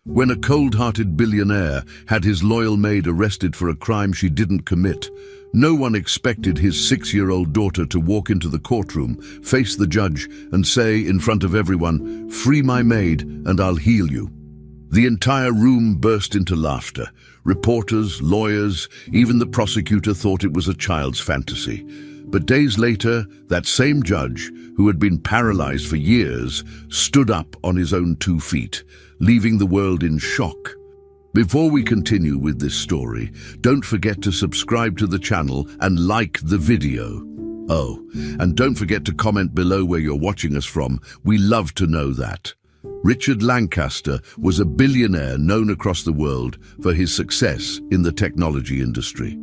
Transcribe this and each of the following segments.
When a cold-hearted billionaire had his loyal maid arrested for a crime she didn't commit, no one expected his 6-year-old daughter to walk into the courtroom, face the judge, and say in front of everyone, "Free my maid and I'll heal you." The entire room burst into laughter. Reporters, lawyers, even the prosecutor thought it was a child's fantasy. But days later, that same judge, who had been paralyzed for years, stood up on his own 2 feet, leaving the world in shock. Before we continue with this story, don't forget to subscribe to the channel and like the video. Oh, and don't forget to comment below where you're watching us from. We love to know that. Richard Lancaster was a billionaire known across the world for his success in the technology industry.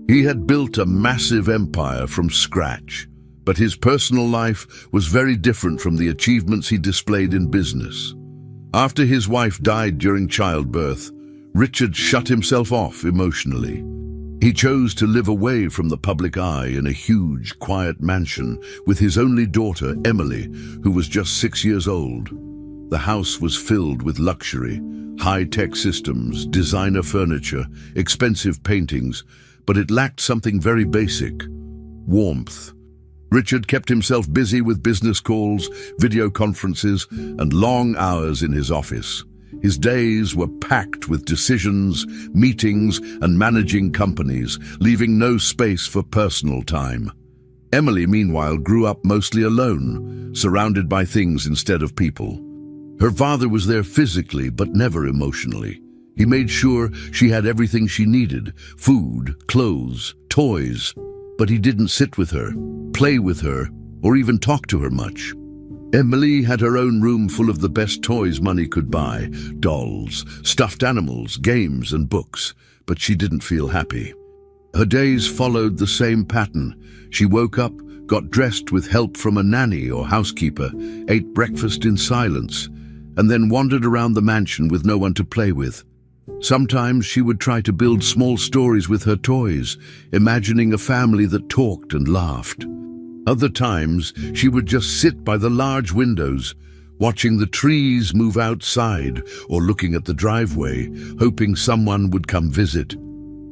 He had built a massive empire from scratch, but his personal life was very different from the achievements he displayed in business. After his wife died during childbirth, Richard shut himself off emotionally. He chose to live away from the public eye in a huge, quiet mansion with his only daughter, Emily, who was just 6 years old. The house was filled with luxury, high-tech systems, designer furniture, expensive paintings, but it lacked something very basic: warmth. Richard kept himself busy with business calls, video conferences, and long hours in his office. His days were packed with decisions, meetings, and managing companies, leaving no space for personal time. Emily, meanwhile, grew up mostly alone, surrounded by things instead of people. Her father was there physically, but never emotionally. He made sure she had everything she needed: food, clothes, toys. But he didn't sit with her, play with her, or even talk to her much. Emily had her own room full of the best toys money could buy: dolls, stuffed animals, games, and books. But she didn't feel happy. Her days followed the same pattern. She woke up, got dressed with help from a nanny or housekeeper, ate breakfast in silence, and then wandered around the mansion with no one to play with. Sometimes she would try to build small stories with her toys, imagining a family that talked and laughed. Other times, she would just sit by the large windows, watching the trees move outside or looking at the driveway, hoping someone would come visit.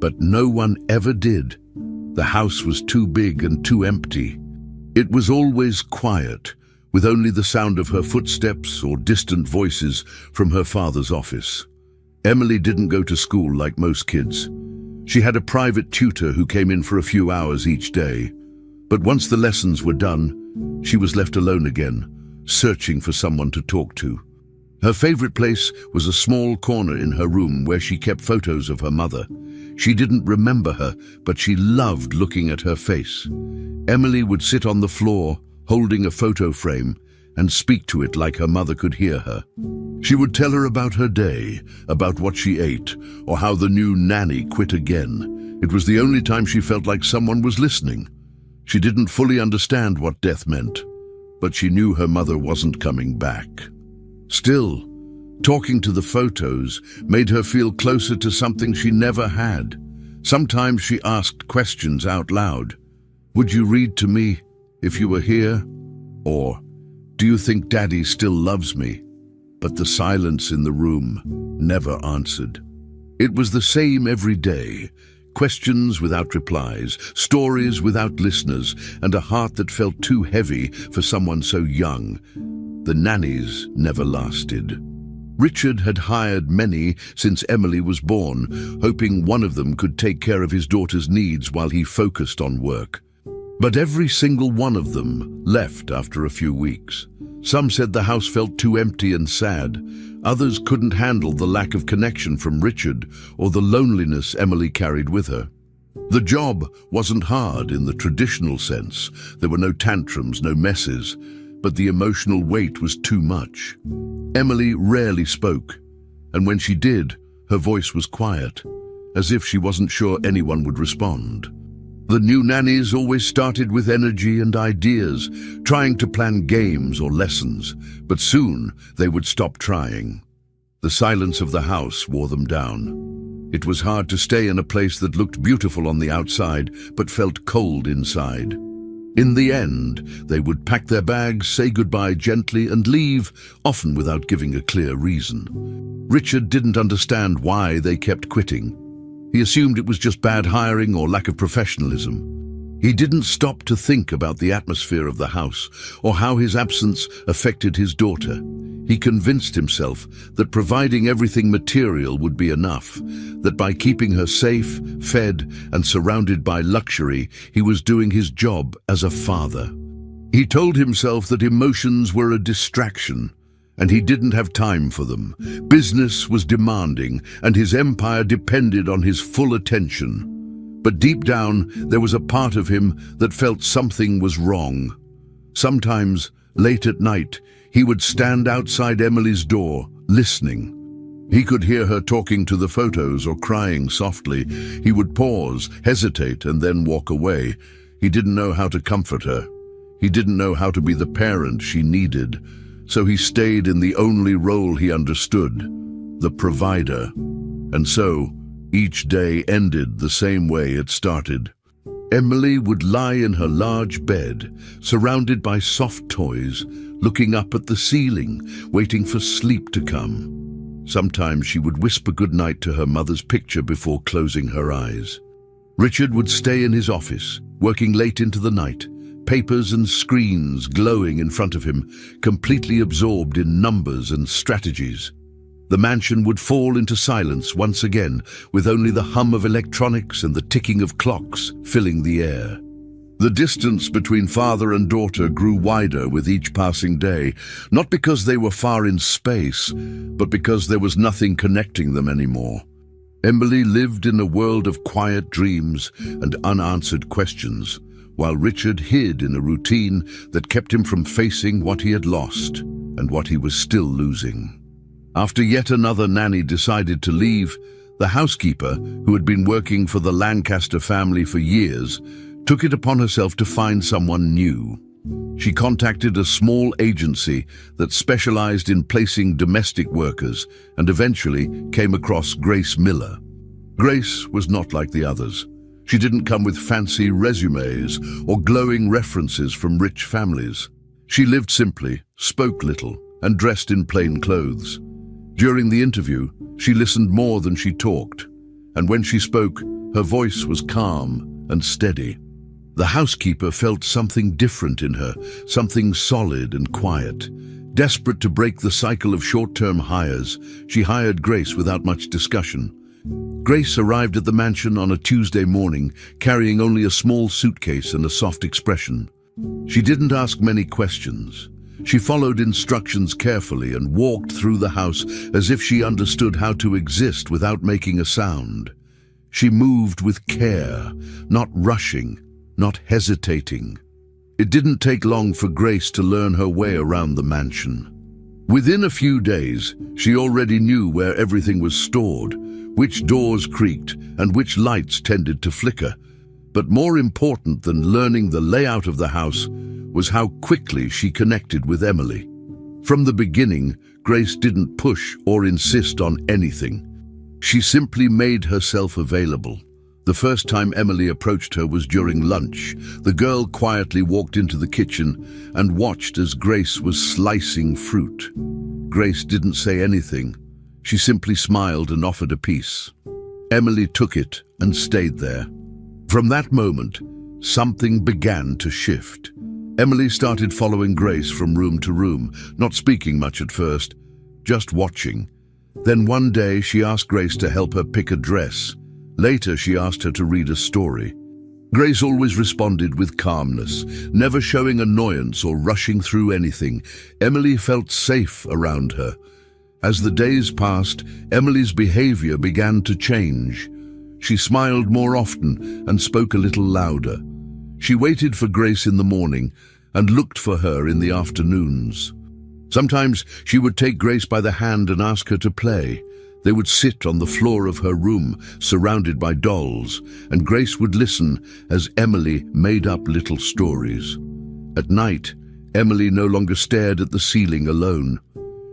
But no one ever did. The house was too big and too empty. It was always quiet, with only the sound of her footsteps or distant voices from her father's office. Emily didn't go to school like most kids. She had a private tutor who came in for a few hours each day. But once the lessons were done, she was left alone again, searching for someone to talk to. Her favorite place was a small corner in her room where she kept photos of her mother. She didn't remember her, but she loved looking at her face. Emily would sit on the floor, holding a photo frame, and speak to it like her mother could hear her. She would tell her about her day, about what she ate, or how the new nanny quit again. It was the only time she felt like someone was listening. She didn't fully understand what death meant, but she knew her mother wasn't coming back. Still, talking to the photos made her feel closer to something she never had. Sometimes she asked questions out loud. "Would you read to me if you were here?" Or, "Do you think Daddy still loves me?" But the silence in the room never answered. It was the same every day. Questions without replies, stories without listeners, and a heart that felt too heavy for someone so young. The nannies never lasted. Richard had hired many since Emily was born, hoping one of them could take care of his daughter's needs while he focused on work. But every single one of them left after a few weeks. Some said the house felt too empty and sad. Others couldn't handle the lack of connection from Richard or the loneliness Emily carried with her. The job wasn't hard in the traditional sense. There were no tantrums, no messes, but the emotional weight was too much. Emily rarely spoke, and when she did, her voice was quiet, as if she wasn't sure anyone would respond. The new nannies always started with energy and ideas, trying to plan games or lessons, but soon they would stop trying. The silence of the house wore them down. It was hard to stay in a place that looked beautiful on the outside, but felt cold inside. In the end, they would pack their bags, say goodbye gently, and leave, often without giving a clear reason. Richard didn't understand why they kept quitting. He assumed it was just bad hiring or lack of professionalism. He didn't stop to think about the atmosphere of the house or how his absence affected his daughter. He convinced himself that providing everything material would be enough, that by keeping her safe, fed, and surrounded by luxury, he was doing his job as a father. He told himself that emotions were a distraction, and he didn't have time for them. Business was demanding, and his empire depended on his full attention. But deep down, there was a part of him that felt something was wrong. Sometimes, late at night, he would stand outside Emily's door, listening. He could hear her talking to the photos or crying softly. He would pause, hesitate, and then walk away. He didn't know how to comfort her. He didn't know how to be the parent she needed. So he stayed in the only role he understood, the provider. And so, each day ended the same way it started. Emily would lie in her large bed, surrounded by soft toys, looking up at the ceiling, waiting for sleep to come. Sometimes she would whisper goodnight to her mother's picture before closing her eyes. Richard would stay in his office, working late into the night, papers and screens glowing in front of him, completely absorbed in numbers and strategies. The mansion would fall into silence once again, with only the hum of electronics and the ticking of clocks filling the air. The distance between father and daughter grew wider with each passing day, not because they were far in space, but because there was nothing connecting them anymore. Emily lived in a world of quiet dreams and unanswered questions, while Richard hid in a routine that kept him from facing what he had lost and what he was still losing. After yet another nanny decided to leave, the housekeeper, who had been working for the Lancaster family for years, took it upon herself to find someone new. She contacted a small agency that specialized in placing domestic workers and eventually came across Grace Miller. Grace was not like the others. She didn't come with fancy resumes or glowing references from rich families. She lived simply, spoke little, and dressed in plain clothes. During the interview, she listened more than she talked, and when she spoke, her voice was calm and steady. The housekeeper felt something different in her, something solid and quiet. Desperate to break the cycle of short-term hires, she hired Grace without much discussion. Grace arrived at the mansion on a Tuesday morning, carrying only a small suitcase and a soft expression. She didn't ask many questions. She followed instructions carefully and walked through the house as if she understood how to exist without making a sound. She moved with care, not rushing, not hesitating. It didn't take long for Grace to learn her way around the mansion. Within a few days, she already knew where everything was stored, which doors creaked, and which lights tended to flicker. But more important than learning the layout of the house was how quickly she connected with Emily. From the beginning, Grace didn't push or insist on anything. She simply made herself available. The first time Emily approached her was during lunch. The girl quietly walked into the kitchen and watched as Grace was slicing fruit. Grace didn't say anything. She simply smiled and offered a piece. Emily took it and stayed there. From that moment, something began to shift. Emily started following Grace from room to room, not speaking much at first, just watching. Then one day she asked Grace to help her pick a dress. Later she asked her to read a story. Grace always responded with calmness, never showing annoyance or rushing through anything. Emily felt safe around her. As the days passed, Emily's behavior began to change. She smiled more often and spoke a little louder. She waited for Grace in the morning and looked for her in the afternoons. Sometimes she would take Grace by the hand and ask her to play. They would sit on the floor of her room, surrounded by dolls, and Grace would listen as Emily made up little stories. At night, Emily no longer stared at the ceiling alone.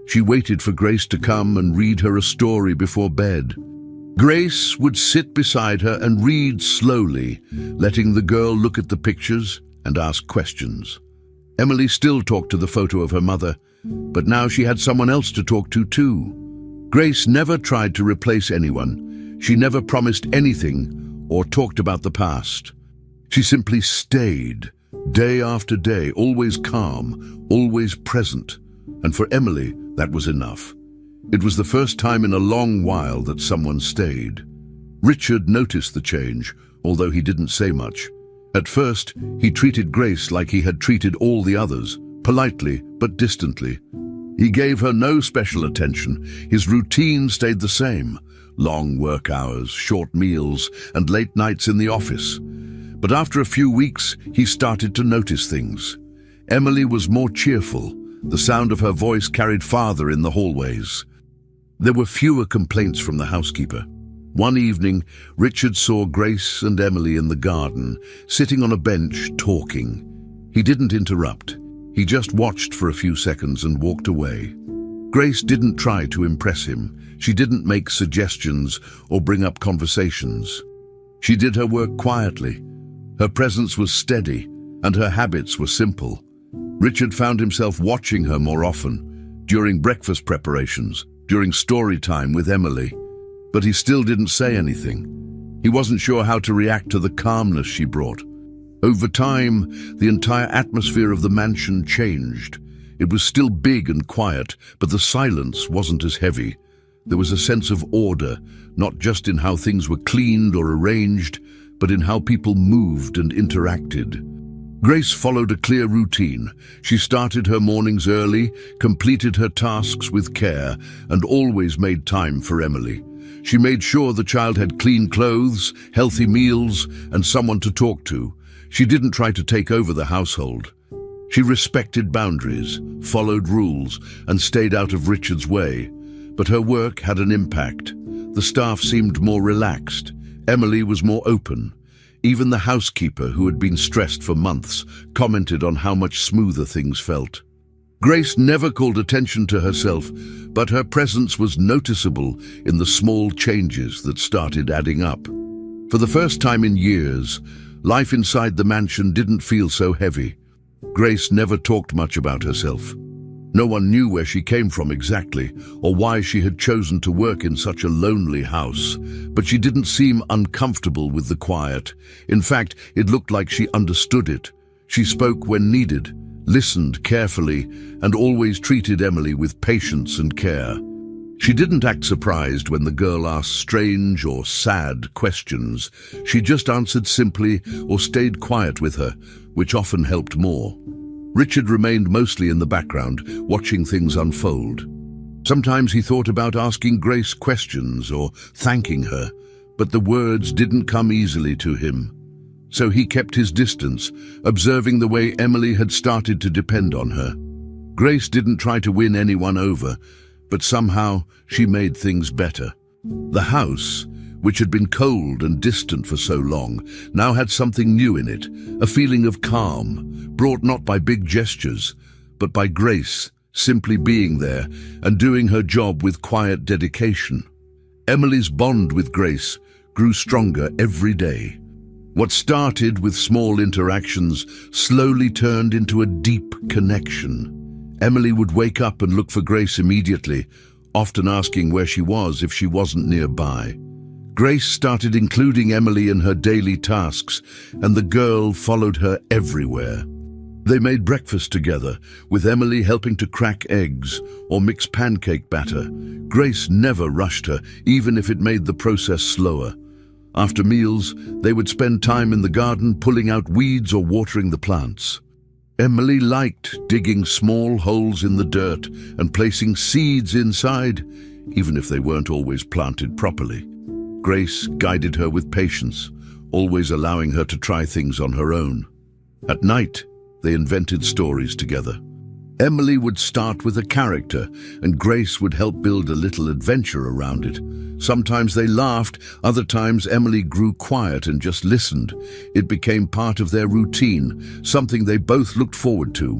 She waited for Grace to come and read her a story before bed. Grace would sit beside her and read slowly, letting the girl look at the pictures and ask questions. Emily still talked to the photo of her mother, but now she had someone else to talk to too. Grace never tried to replace anyone. She never promised anything or talked about the past. She simply stayed, day after day, always calm, always present. And for Emily, that was enough. It was the first time in a long while that someone stayed. Richard noticed the change, although he didn't say much. At first, he treated Grace like he had treated all the others, politely but distantly. He gave her no special attention. His routine stayed the same: long work hours, short meals, and late nights in the office. But after a few weeks, he started to notice things. Emily was more cheerful. The sound of her voice carried farther in the hallways. There were fewer complaints from the housekeeper. One evening, Richard saw Grace and Emily in the garden, sitting on a bench, talking. He didn't interrupt. He just watched for a few seconds and walked away. Grace didn't try to impress him. She didn't make suggestions or bring up conversations. She did her work quietly. Her presence was steady, and her habits were simple. Richard found himself watching her more often, during breakfast preparations, during story time with Emily. But he still didn't say anything. He wasn't sure how to react to the calmness she brought. Over time, the entire atmosphere of the mansion changed. It was still big and quiet, but the silence wasn't as heavy. There was a sense of order, not just in how things were cleaned or arranged, but in how people moved and interacted. Grace followed a clear routine. She started her mornings early, completed her tasks with care, and always made time for Emily. She made sure the child had clean clothes, healthy meals, and someone to talk to. She didn't try to take over the household. She respected boundaries, followed rules, and stayed out of Richard's way. But her work had an impact. The staff seemed more relaxed. Emily was more open. Even the housekeeper, who had been stressed for months, commented on how much smoother things felt. Grace never called attention to herself, but her presence was noticeable in the small changes that started adding up. For the first time in years, life inside the mansion didn't feel so heavy. Grace never talked much about herself. No one knew where she came from exactly, or why she had chosen to work in such a lonely house, but she didn't seem uncomfortable with the quiet. In fact, it looked like she understood it. She spoke when needed, listened carefully, and always treated Emily with patience and care. She didn't act surprised when the girl asked strange or sad questions. She just answered simply or stayed quiet with her, which often helped more. Richard remained mostly in the background, watching things unfold. Sometimes he thought about asking Grace questions or thanking her, but the words didn't come easily to him. So he kept his distance, observing the way Emily had started to depend on her. Grace didn't try to win anyone over, but somehow she made things better. The house, which had been cold and distant for so long, now had something new in it, a feeling of calm, brought not by big gestures, but by Grace simply being there and doing her job with quiet dedication. Emily's bond with Grace grew stronger every day. What started with small interactions slowly turned into a deep connection. Emily would wake up and look for Grace immediately, often asking where she was if she wasn't nearby. Grace started including Emily in her daily tasks, and the girl followed her everywhere. They made breakfast together, with Emily helping to crack eggs or mix pancake batter. Grace never rushed her, even if it made the process slower. After meals, they would spend time in the garden pulling out weeds or watering the plants. Emily liked digging small holes in the dirt and placing seeds inside, even if they weren't always planted properly. Grace guided her with patience, always allowing her to try things on her own. At night, they invented stories together. Emily would start with a character, and Grace would help build a little adventure around it. Sometimes they laughed, other times Emily grew quiet and just listened. It became part of their routine, something they both looked forward to.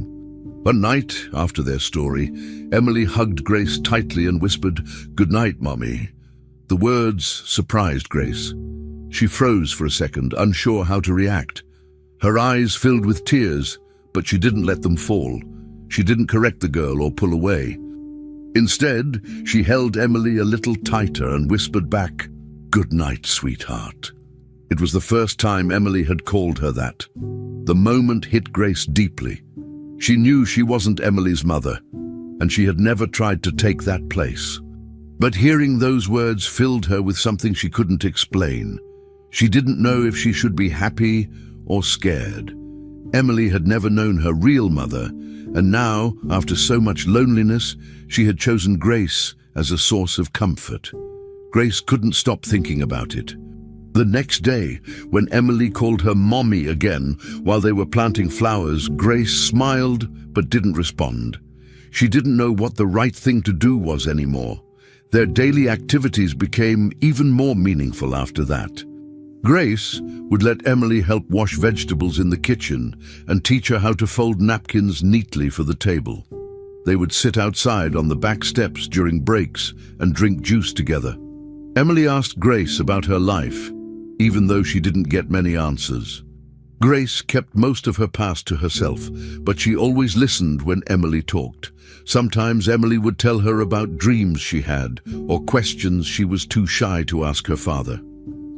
One night, after their story, Emily hugged Grace tightly and whispered, "Good night, Mommy." The words surprised Grace. She froze for a second, unsure how to react. Her eyes filled with tears, but she didn't let them fall. She didn't correct the girl or pull away. Instead, she held Emily a little tighter and whispered back, "Good night, sweetheart." It was the first time Emily had called her that. The moment hit Grace deeply. She knew she wasn't Emily's mother, and she had never tried to take that place. But hearing those words filled her with something she couldn't explain. She didn't know if she should be happy or scared. Emily had never known her real mother, and now, after so much loneliness, she had chosen Grace as a source of comfort. Grace couldn't stop thinking about it. The next day, when Emily called her mommy again while they were planting flowers, Grace smiled but didn't respond. She didn't know what the right thing to do was anymore. Their daily activities became even more meaningful after that. Grace would let Emily help wash vegetables in the kitchen and teach her how to fold napkins neatly for the table. They would sit outside on the back steps during breaks and drink juice together. Emily asked Grace about her life, even though she didn't get many answers. Grace kept most of her past to herself, but she always listened when Emily talked. Sometimes Emily would tell her about dreams she had or questions she was too shy to ask her father.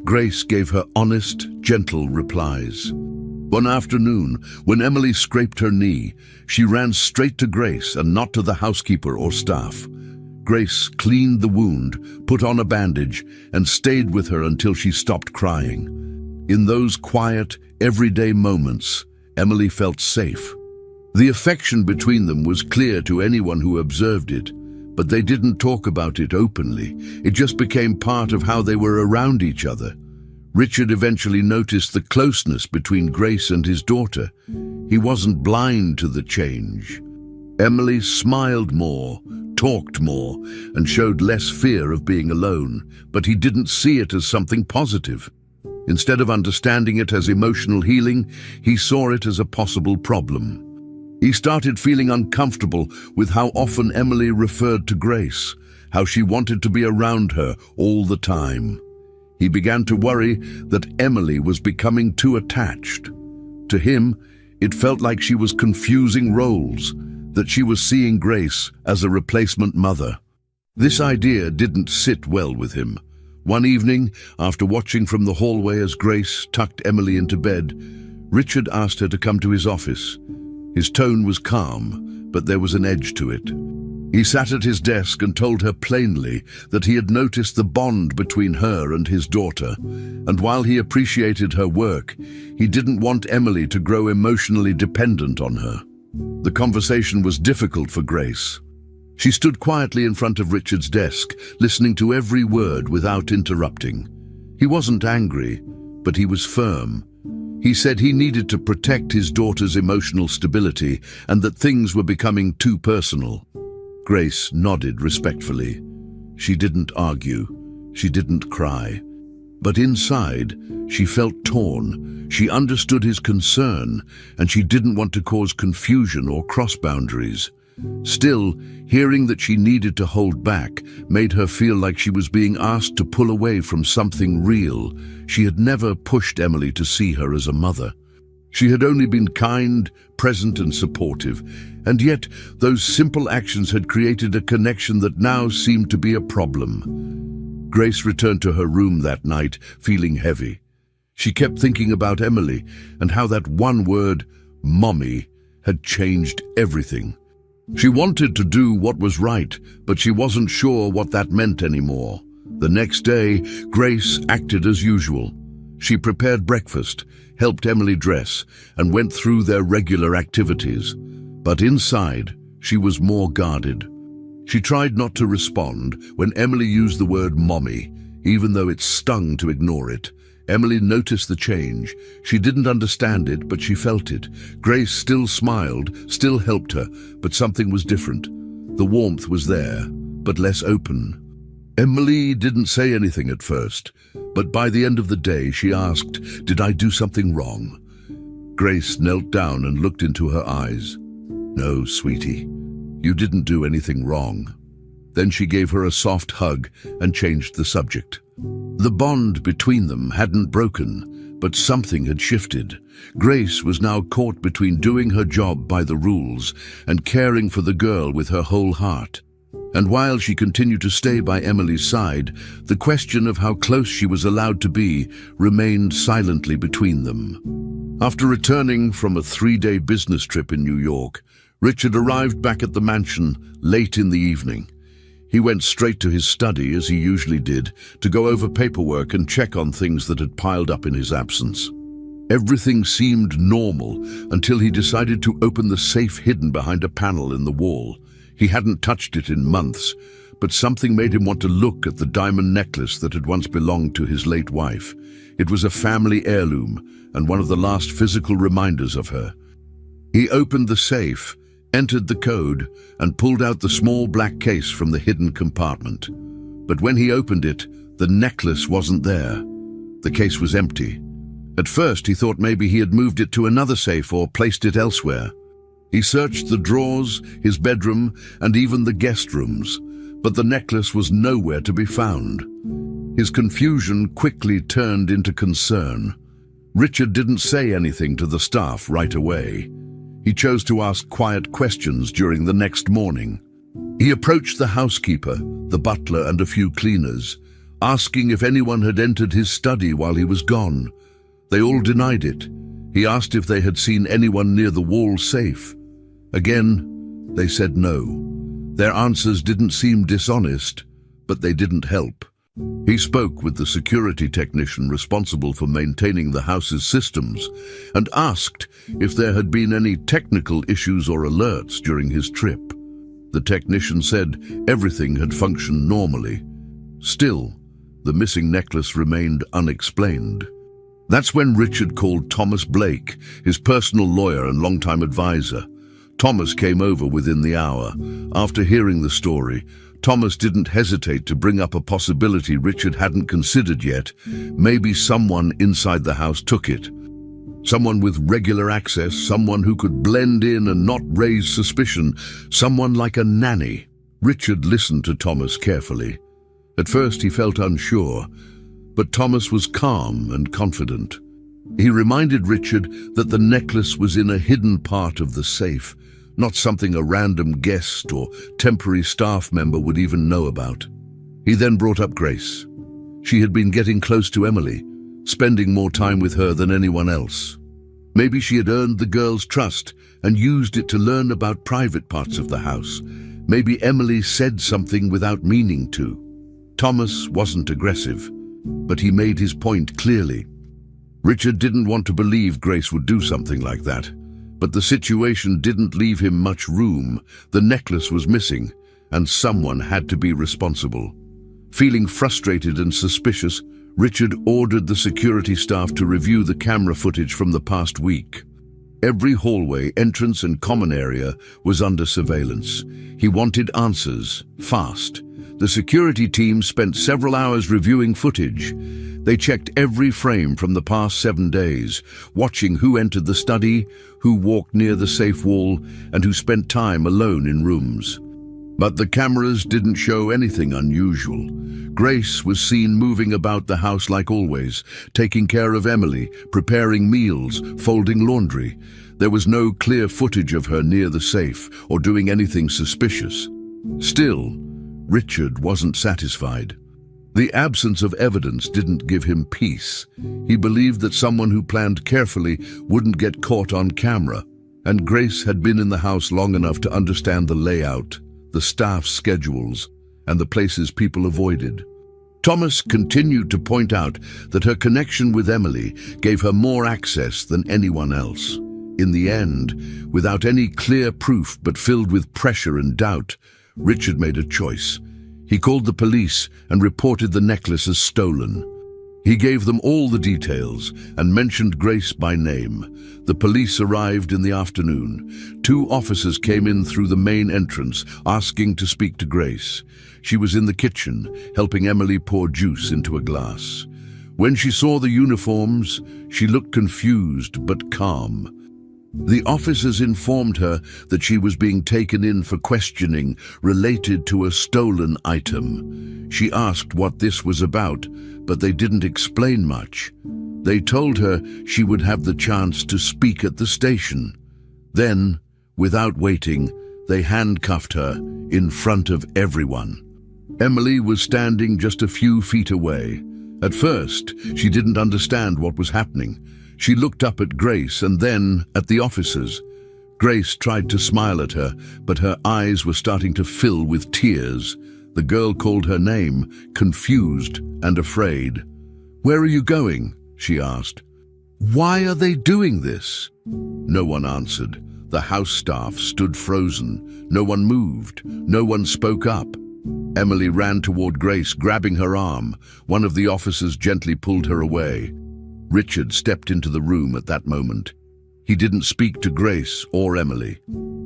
Grace gave her honest, gentle replies. One afternoon, when Emily scraped her knee, she ran straight to Grace and not to the housekeeper or staff. Grace cleaned the wound, put on a bandage, and stayed with her until she stopped crying. In those quiet, everyday moments, Emily felt safe. The affection between them was clear to anyone who observed it, but they didn't talk about it openly. It just became part of how they were around each other. Richard eventually noticed the closeness between Grace and his daughter. He wasn't blind to the change. Emily smiled more, talked more, and showed less fear of being alone, but he didn't see it as something positive. Instead of understanding it as emotional healing, he saw it as a possible problem. He started feeling uncomfortable with how often Emily referred to Grace, how she wanted to be around her all the time. He began to worry that Emily was becoming too attached. To him, it felt like she was confusing roles, that she was seeing Grace as a replacement mother. This idea didn't sit well with him. One evening, after watching from the hallway as Grace tucked Emily into bed, Richard asked her to come to his office. His tone was calm, but there was an edge to it. He sat at his desk and told her plainly that he had noticed the bond between her and his daughter, and while he appreciated her work, he didn't want Emily to grow emotionally dependent on her. The conversation was difficult for Grace. She stood quietly in front of Richard's desk, listening to every word without interrupting. He wasn't angry, but he was firm. He said he needed to protect his daughter's emotional stability and that things were becoming too personal. Grace nodded respectfully. She didn't argue. She didn't cry. But inside, she felt torn. She understood his concern, and she didn't want to cause confusion or cross boundaries. Still, hearing that she needed to hold back made her feel like she was being asked to pull away from something real. She had never pushed Emily to see her as a mother. She had only been kind, present and supportive, and yet those simple actions had created a connection that now seemed to be a problem. Grace returned to her room that night, feeling heavy. She kept thinking about Emily and how that one word, "mommy," had changed everything. She wanted to do what was right, but she wasn't sure what that meant anymore. The next day, Grace acted as usual. She prepared breakfast, helped Emily dress, and went through their regular activities. But inside, she was more guarded. She tried not to respond when Emily used the word mommy, even though it stung to ignore it. Emily noticed the change. She didn't understand it, but she felt it. Grace still smiled, still helped her, but something was different. The warmth was there, but less open. Emily didn't say anything at first, but by the end of the day she asked, "Did I do something wrong?" Grace knelt down and looked into her eyes. "No, sweetie, you didn't do anything wrong." Then she gave her a soft hug and changed the subject. The bond between them hadn't broken, But something had shifted. Grace was now caught between doing her job by the rules and caring for the girl with her whole heart. And while she continued to stay by Emily's side, the question of how close she was allowed to be remained silently between them. After returning from a 3-day business trip in New York, Richard arrived back at the mansion late in the evening. He went straight to his study, as he usually did, to go over paperwork and check on things that had piled up in his absence. Everything seemed normal until he decided to open the safe hidden behind a panel in the wall. He hadn't touched it in months, but something made him want to look at the diamond necklace that had once belonged to his late wife. It was a family heirloom and one of the last physical reminders of her. He opened the safe, entered the code, and pulled out the small black case from the hidden compartment. But when he opened it, the necklace wasn't there. The case was empty. At first, he thought maybe he had moved it to another safe or placed it elsewhere. He searched the drawers, his bedroom, and even the guest rooms, but the necklace was nowhere to be found. His confusion quickly turned into concern. Richard didn't say anything to the staff right away. He chose to ask quiet questions during the next morning. He approached the housekeeper, the butler, and a few cleaners, asking if anyone had entered his study while he was gone. They all denied it. He asked if they had seen anyone near the wall safe. Again, they said no. Their answers didn't seem dishonest, but they didn't help. He spoke with the security technician responsible for maintaining the house's systems and asked if there had been any technical issues or alerts during his trip. The technician said everything had functioned normally. Still, the missing necklace remained unexplained. That's when Richard called Thomas Blake, his personal lawyer and longtime advisor. Thomas came over within the hour. After hearing the story, Thomas didn't hesitate to bring up a possibility Richard hadn't considered yet. Maybe someone inside the house took it. Someone with regular access, someone who could blend in and not raise suspicion, someone like a nanny. Richard listened to Thomas carefully. At first he felt unsure, but Thomas was calm and confident. He reminded Richard that the necklace was in a hidden part of the safe, not something a random guest or temporary staff member would even know about. He then brought up Grace. She had been getting close to Emily, spending more time with her than anyone else. Maybe she had earned the girl's trust and used it to learn about private parts of the house. Maybe Emily said something without meaning to. Thomas wasn't aggressive, but he made his point clearly. Richard didn't want to believe Grace would do something like that, but the situation didn't leave him much room. The necklace was missing, and someone had to be responsible. Feeling frustrated and suspicious, Richard ordered the security staff to review the camera footage from the past week. Every hallway, entrance, and common area was under surveillance. He wanted answers, fast. The security team spent several hours reviewing footage. They checked every frame from the past 7 days, watching who entered the study, who walked near the safe wall, and who spent time alone in rooms. But the cameras didn't show anything unusual. Grace was seen moving about the house like always, taking care of Emily, preparing meals, folding laundry. There was no clear footage of her near the safe or doing anything suspicious. Still, Richard wasn't satisfied. The absence of evidence didn't give him peace. He believed that someone who planned carefully wouldn't get caught on camera, and Grace had been in the house long enough to understand the layout, the staff's schedules, and the places people avoided. Thomas continued to point out that her connection with Emily gave her more access than anyone else. In the end, without any clear proof but filled with pressure and doubt, Richard made a choice. He called the police and reported the necklace as stolen. He gave them all the details and mentioned Grace by name. The police arrived in the afternoon. 2 officers came in through the main entrance, asking to speak to Grace. She was in the kitchen, helping Emily pour juice into a glass. When she saw the uniforms, she looked confused but calm. The officers informed her that she was being taken in for questioning related to a stolen item. She asked what this was about, but they didn't explain much. They told her she would have the chance to speak at the station. Then, without waiting, they handcuffed her in front of everyone. Emily was standing just a few feet away. At first, she didn't understand what was happening. She looked up at Grace and then at the officers. Grace tried to smile at her, but her eyes were starting to fill with tears. The girl called her name, confused and afraid. "Where are you going?" she asked. "Why are they doing this?" No one answered. The house staff stood frozen. No one moved. No one spoke up. Emily ran toward Grace, grabbing her arm. One of the officers gently pulled her away. Richard stepped into the room at that moment. He didn't speak to Grace or Emily.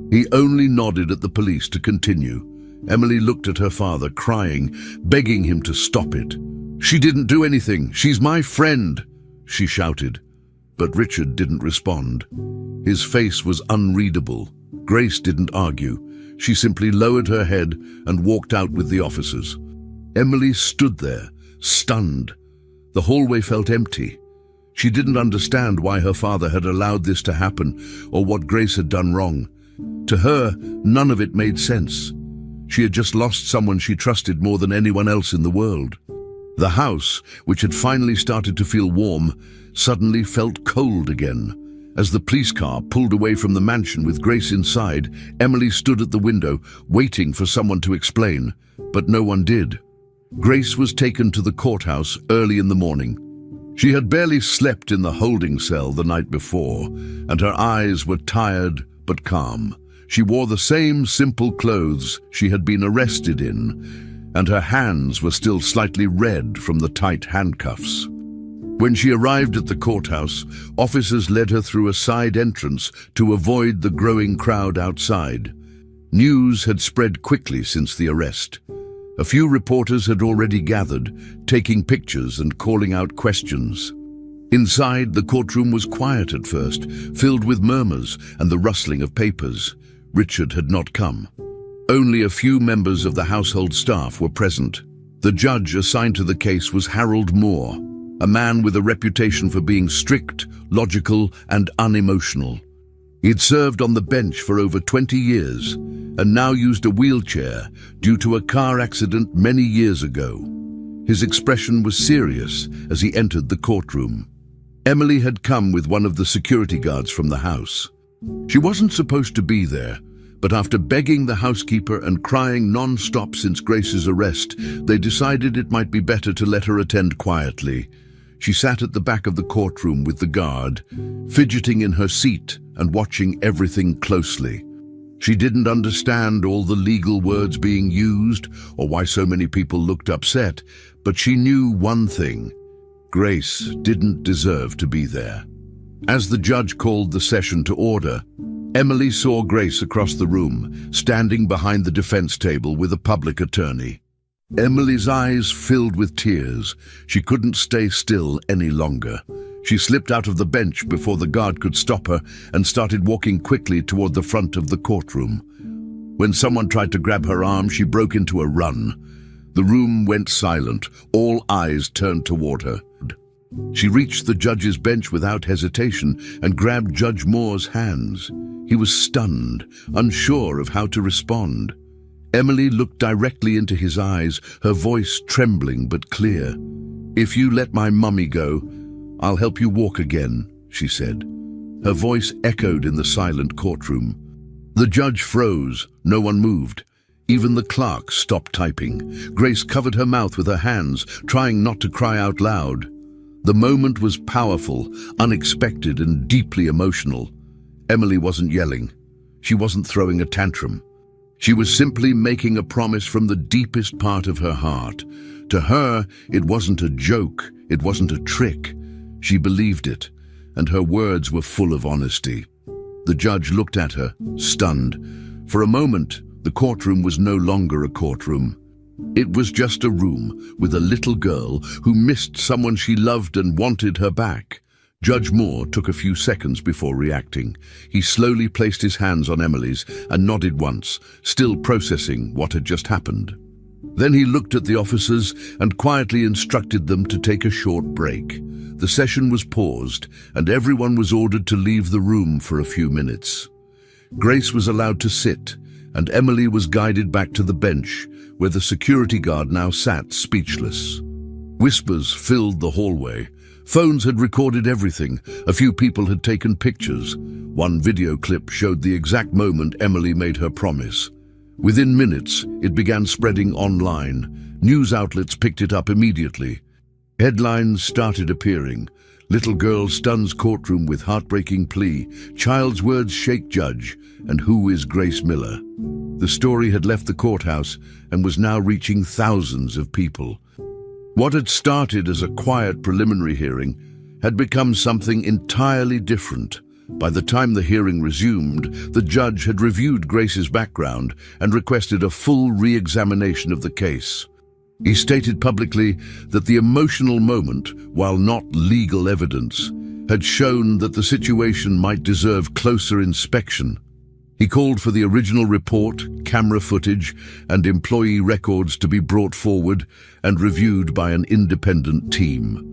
He only nodded at the police to continue. Emily looked at her father, crying, begging him to stop it. "She didn't do anything. She's my friend," she shouted. But Richard didn't respond. His face was unreadable. Grace didn't argue. She simply lowered her head and walked out with the officers. Emily stood there, stunned. The hallway felt empty. She didn't understand why her father had allowed this to happen or what Grace had done wrong. To her, none of it made sense. She had just lost someone she trusted more than anyone else in the world. The house, which had finally started to feel warm, suddenly felt cold again. As the police car pulled away from the mansion with Grace inside, Emily stood at the window, waiting for someone to explain, but no one did. Grace was taken to the courthouse early in the morning. She had barely slept in the holding cell the night before, and her eyes were tired but calm. She wore the same simple clothes she had been arrested in, and her hands were still slightly red from the tight handcuffs. When she arrived at the courthouse, officers led her through a side entrance to avoid the growing crowd outside. News had spread quickly since the arrest. A few reporters had already gathered, taking pictures and calling out questions. Inside, the courtroom was quiet at first, filled with murmurs and the rustling of papers. Richard had not come. Only a few members of the household staff were present. The judge assigned to the case was Harold Moore, a man with a reputation for being strict, logical, and unemotional. He'd served on the bench for over 20 years and now used a wheelchair due to a car accident many years ago. His expression was serious as he entered the courtroom. Emily had come with one of the security guards from the house. She wasn't supposed to be there, but after begging the housekeeper and crying non-stop since Grace's arrest, they decided it might be better to let her attend quietly. She sat at the back of the courtroom with the guard, fidgeting in her seat and watching everything closely. She didn't understand all the legal words being used or why so many people looked upset, but she knew one thing: Grace didn't deserve to be there. As the judge called the session to order, Emily saw Grace across the room, standing behind the defense table with a public attorney. Emily's eyes filled with tears. She couldn't stay still any longer. She slipped out of the bench before the guard could stop her and started walking quickly toward the front of the courtroom. When someone tried to grab her arm, she broke into a run. The room went silent. All eyes turned toward her. She reached the judge's bench without hesitation and grabbed Judge Moore's hands. He was stunned, unsure of how to respond. Emily looked directly into his eyes, her voice trembling but clear. "If you let my mummy go, I'll help you walk again," she said. Her voice echoed in the silent courtroom. The judge froze. No one moved. Even the clerk stopped typing. Grace covered her mouth with her hands, trying not to cry out loud. The moment was powerful, unexpected, and deeply emotional. Emily wasn't yelling. She wasn't throwing a tantrum. She was simply making a promise from the deepest part of her heart. To her, it wasn't a joke, it wasn't a trick. She believed it, and her words were full of honesty. The judge looked at her, stunned. For a moment, the courtroom was no longer a courtroom. It was just a room with a little girl who missed someone she loved and wanted her back. Judge Moore took a few seconds before reacting. He slowly placed his hands on Emily's and nodded once, still processing what had just happened. Then he looked at the officers and quietly instructed them to take a short break. The session was paused, and everyone was ordered to leave the room for a few minutes. Grace was allowed to sit, and Emily was guided back to the bench, where the security guard now sat speechless. Whispers filled the hallway. Phones had recorded everything. A few people had taken pictures. One video clip showed the exact moment Emily made her promise. Within minutes, it began spreading online. News outlets picked it up immediately. Headlines started appearing. Little girl stuns courtroom with heartbreaking plea. Child's words shake judge. And who is Grace Miller? The story had left the courthouse and was now reaching thousands of people. What had started as a quiet preliminary hearing had become something entirely different. By the time the hearing resumed, the judge had reviewed Grace's background and requested a full re-examination of the case. He stated publicly that the emotional moment, while not legal evidence, had shown that the situation might deserve closer inspection. He called for the original report, camera footage, and employee records to be brought forward and reviewed by an independent team.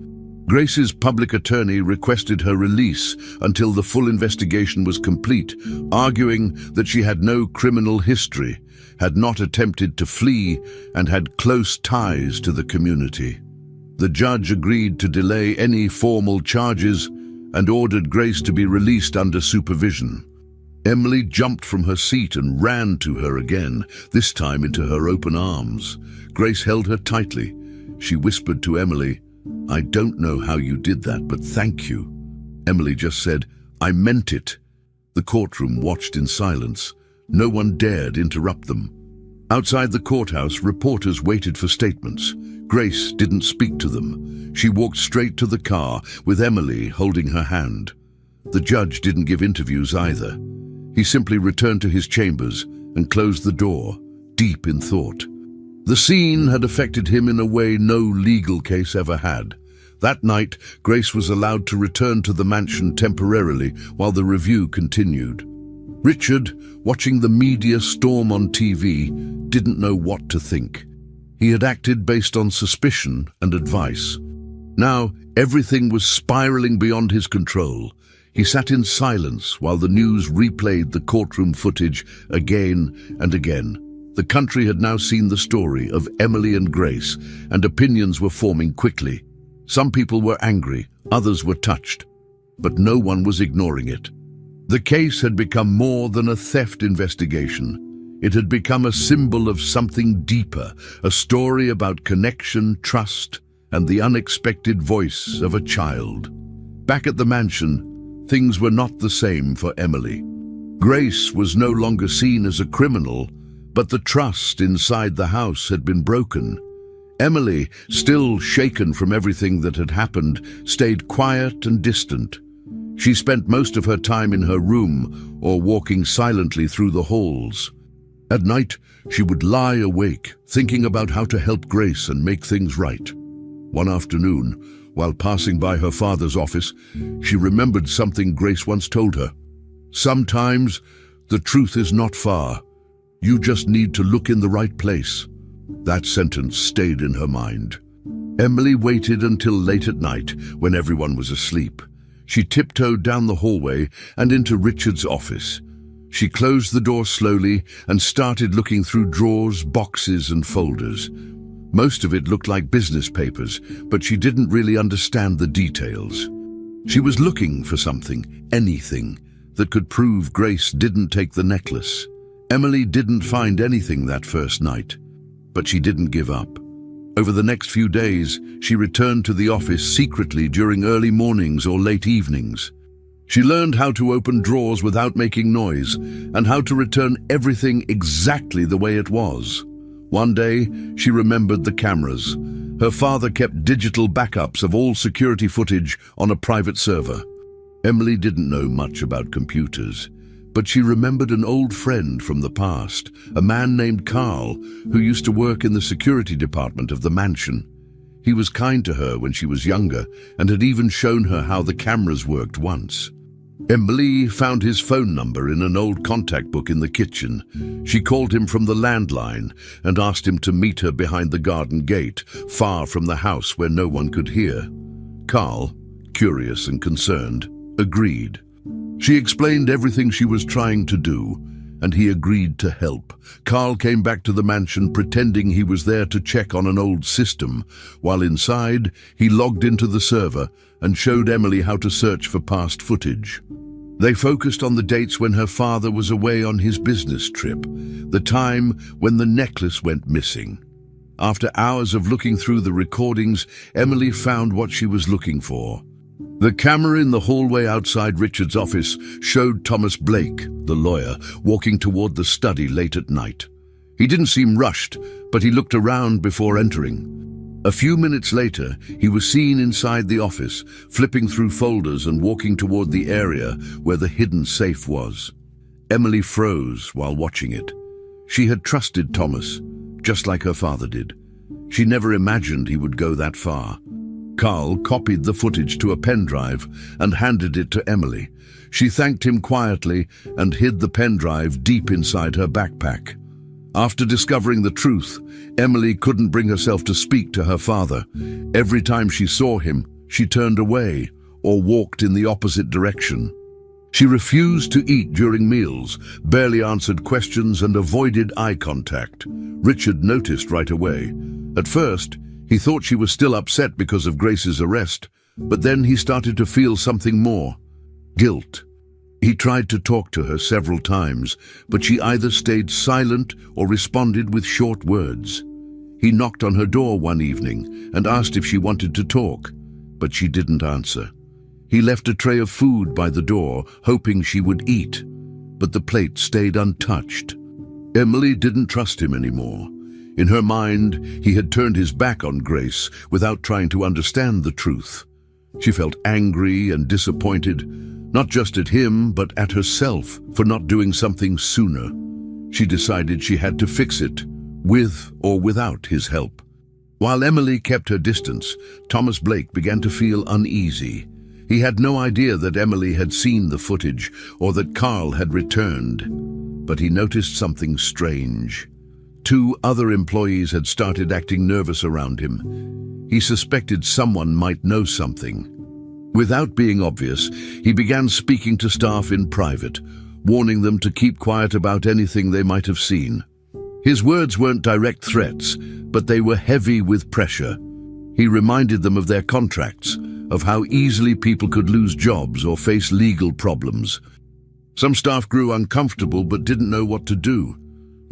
Grace's public attorney requested her release until the full investigation was complete, arguing that she had no criminal history, had not attempted to flee, and had close ties to the community. The judge agreed to delay any formal charges and ordered Grace to be released under supervision. Emily jumped from her seat and ran to her again, this time into her open arms. Grace held her tightly. She whispered to Emily, "I don't know how you did that, but thank you." Emily just said, "I meant it." The courtroom watched in silence. No one dared interrupt them. Outside the courthouse, reporters waited for statements. Grace didn't speak to them. She walked straight to the car, with Emily holding her hand. The judge didn't give interviews either. He simply returned to his chambers and closed the door, deep in thought. The scene had affected him in a way no legal case ever had. That night, Grace was allowed to return to the mansion temporarily while the review continued. Richard, watching the media storm on TV, didn't know what to think. He had acted based on suspicion and advice. Now, everything was spiraling beyond his control. He sat in silence while the news replayed the courtroom footage again and again. The country had now seen the story of Emily and Grace, and opinions were forming quickly. Some people were angry, others were touched, but no one was ignoring it. The case had become more than a theft investigation. It had become a symbol of something deeper, a story about connection, trust, and the unexpected voice of a child. Back at the mansion, things were not the same for Emily. Grace was no longer seen as a criminal, but the trust inside the house had been broken. Emily, still shaken from everything that had happened, stayed quiet and distant. She spent most of her time in her room or walking silently through the halls. At night, she would lie awake, thinking about how to help Grace and make things right. One afternoon, while passing by her father's office, she remembered something Grace once told her. "Sometimes the truth is not far. You just need to look in the right place." That sentence stayed in her mind. Emily waited until late at night, when everyone was asleep. She tiptoed down the hallway and into Richard's office. She closed the door slowly and started looking through drawers, boxes, and folders. Most of it looked like business papers, but she didn't really understand the details. She was looking for something, anything, that could prove Grace didn't take the necklace. Emily didn't find anything that first night, but she didn't give up. Over the next few days, she returned to the office secretly during early mornings or late evenings. She learned how to open drawers without making noise and how to return everything exactly the way it was. One day, she remembered the cameras. Her father kept digital backups of all security footage on a private server. Emily didn't know much about computers, but she remembered an old friend from the past, a man named Carl, who used to work in the security department of the mansion. He was kind to her when she was younger and had even shown her how the cameras worked once. Emily found his phone number in an old contact book in the kitchen. She called him from the landline and asked him to meet her behind the garden gate, far from the house where no one could hear. Carl, curious and concerned, agreed. She explained everything she was trying to do, and he agreed to help. Carl came back to the mansion pretending he was there to check on an old system, while inside he logged into the server and showed Emily how to search for past footage. They focused on the dates when her father was away on his business trip, the time when the necklace went missing. After hours of looking through the recordings, Emily found what she was looking for. The camera in the hallway outside Richard's office showed Thomas Blake, the lawyer, walking toward the study late at night. He didn't seem rushed, but he looked around before entering. A few minutes later, he was seen inside the office, flipping through folders and walking toward the area where the hidden safe was. Emily froze while watching it. She had trusted Thomas, just like her father did. She never imagined he would go that far. Carl copied the footage to a pen drive and handed it to Emily. She thanked him quietly and hid the pen drive deep inside her backpack. After discovering the truth, Emily couldn't bring herself to speak to her father. Every time she saw him, she turned away or walked in the opposite direction. She refused to eat during meals, barely answered questions, and avoided eye contact. Richard noticed right away. At first, he thought she was still upset because of Grace's arrest, but then he started to feel something more: guilt. He tried to talk to her several times, but she either stayed silent or responded with short words. He knocked on her door one evening and asked if she wanted to talk, but she didn't answer. He left a tray of food by the door, hoping she would eat, but the plate stayed untouched. Emily didn't trust him anymore. In her mind, he had turned his back on Grace without trying to understand the truth. She felt angry and disappointed, not just at him, but at herself for not doing something sooner. She decided she had to fix it, with or without his help. While Emily kept her distance, Thomas Blake began to feel uneasy. He had no idea that Emily had seen the footage or that Carl had returned, but he noticed something strange. 2 other employees had started acting nervous around him. He suspected someone might know something. Without being obvious, he began speaking to staff in private, warning them to keep quiet about anything they might have seen. His words weren't direct threats, but they were heavy with pressure. He reminded them of their contracts, of how easily people could lose jobs or face legal problems. Some staff grew uncomfortable but didn't know what to do.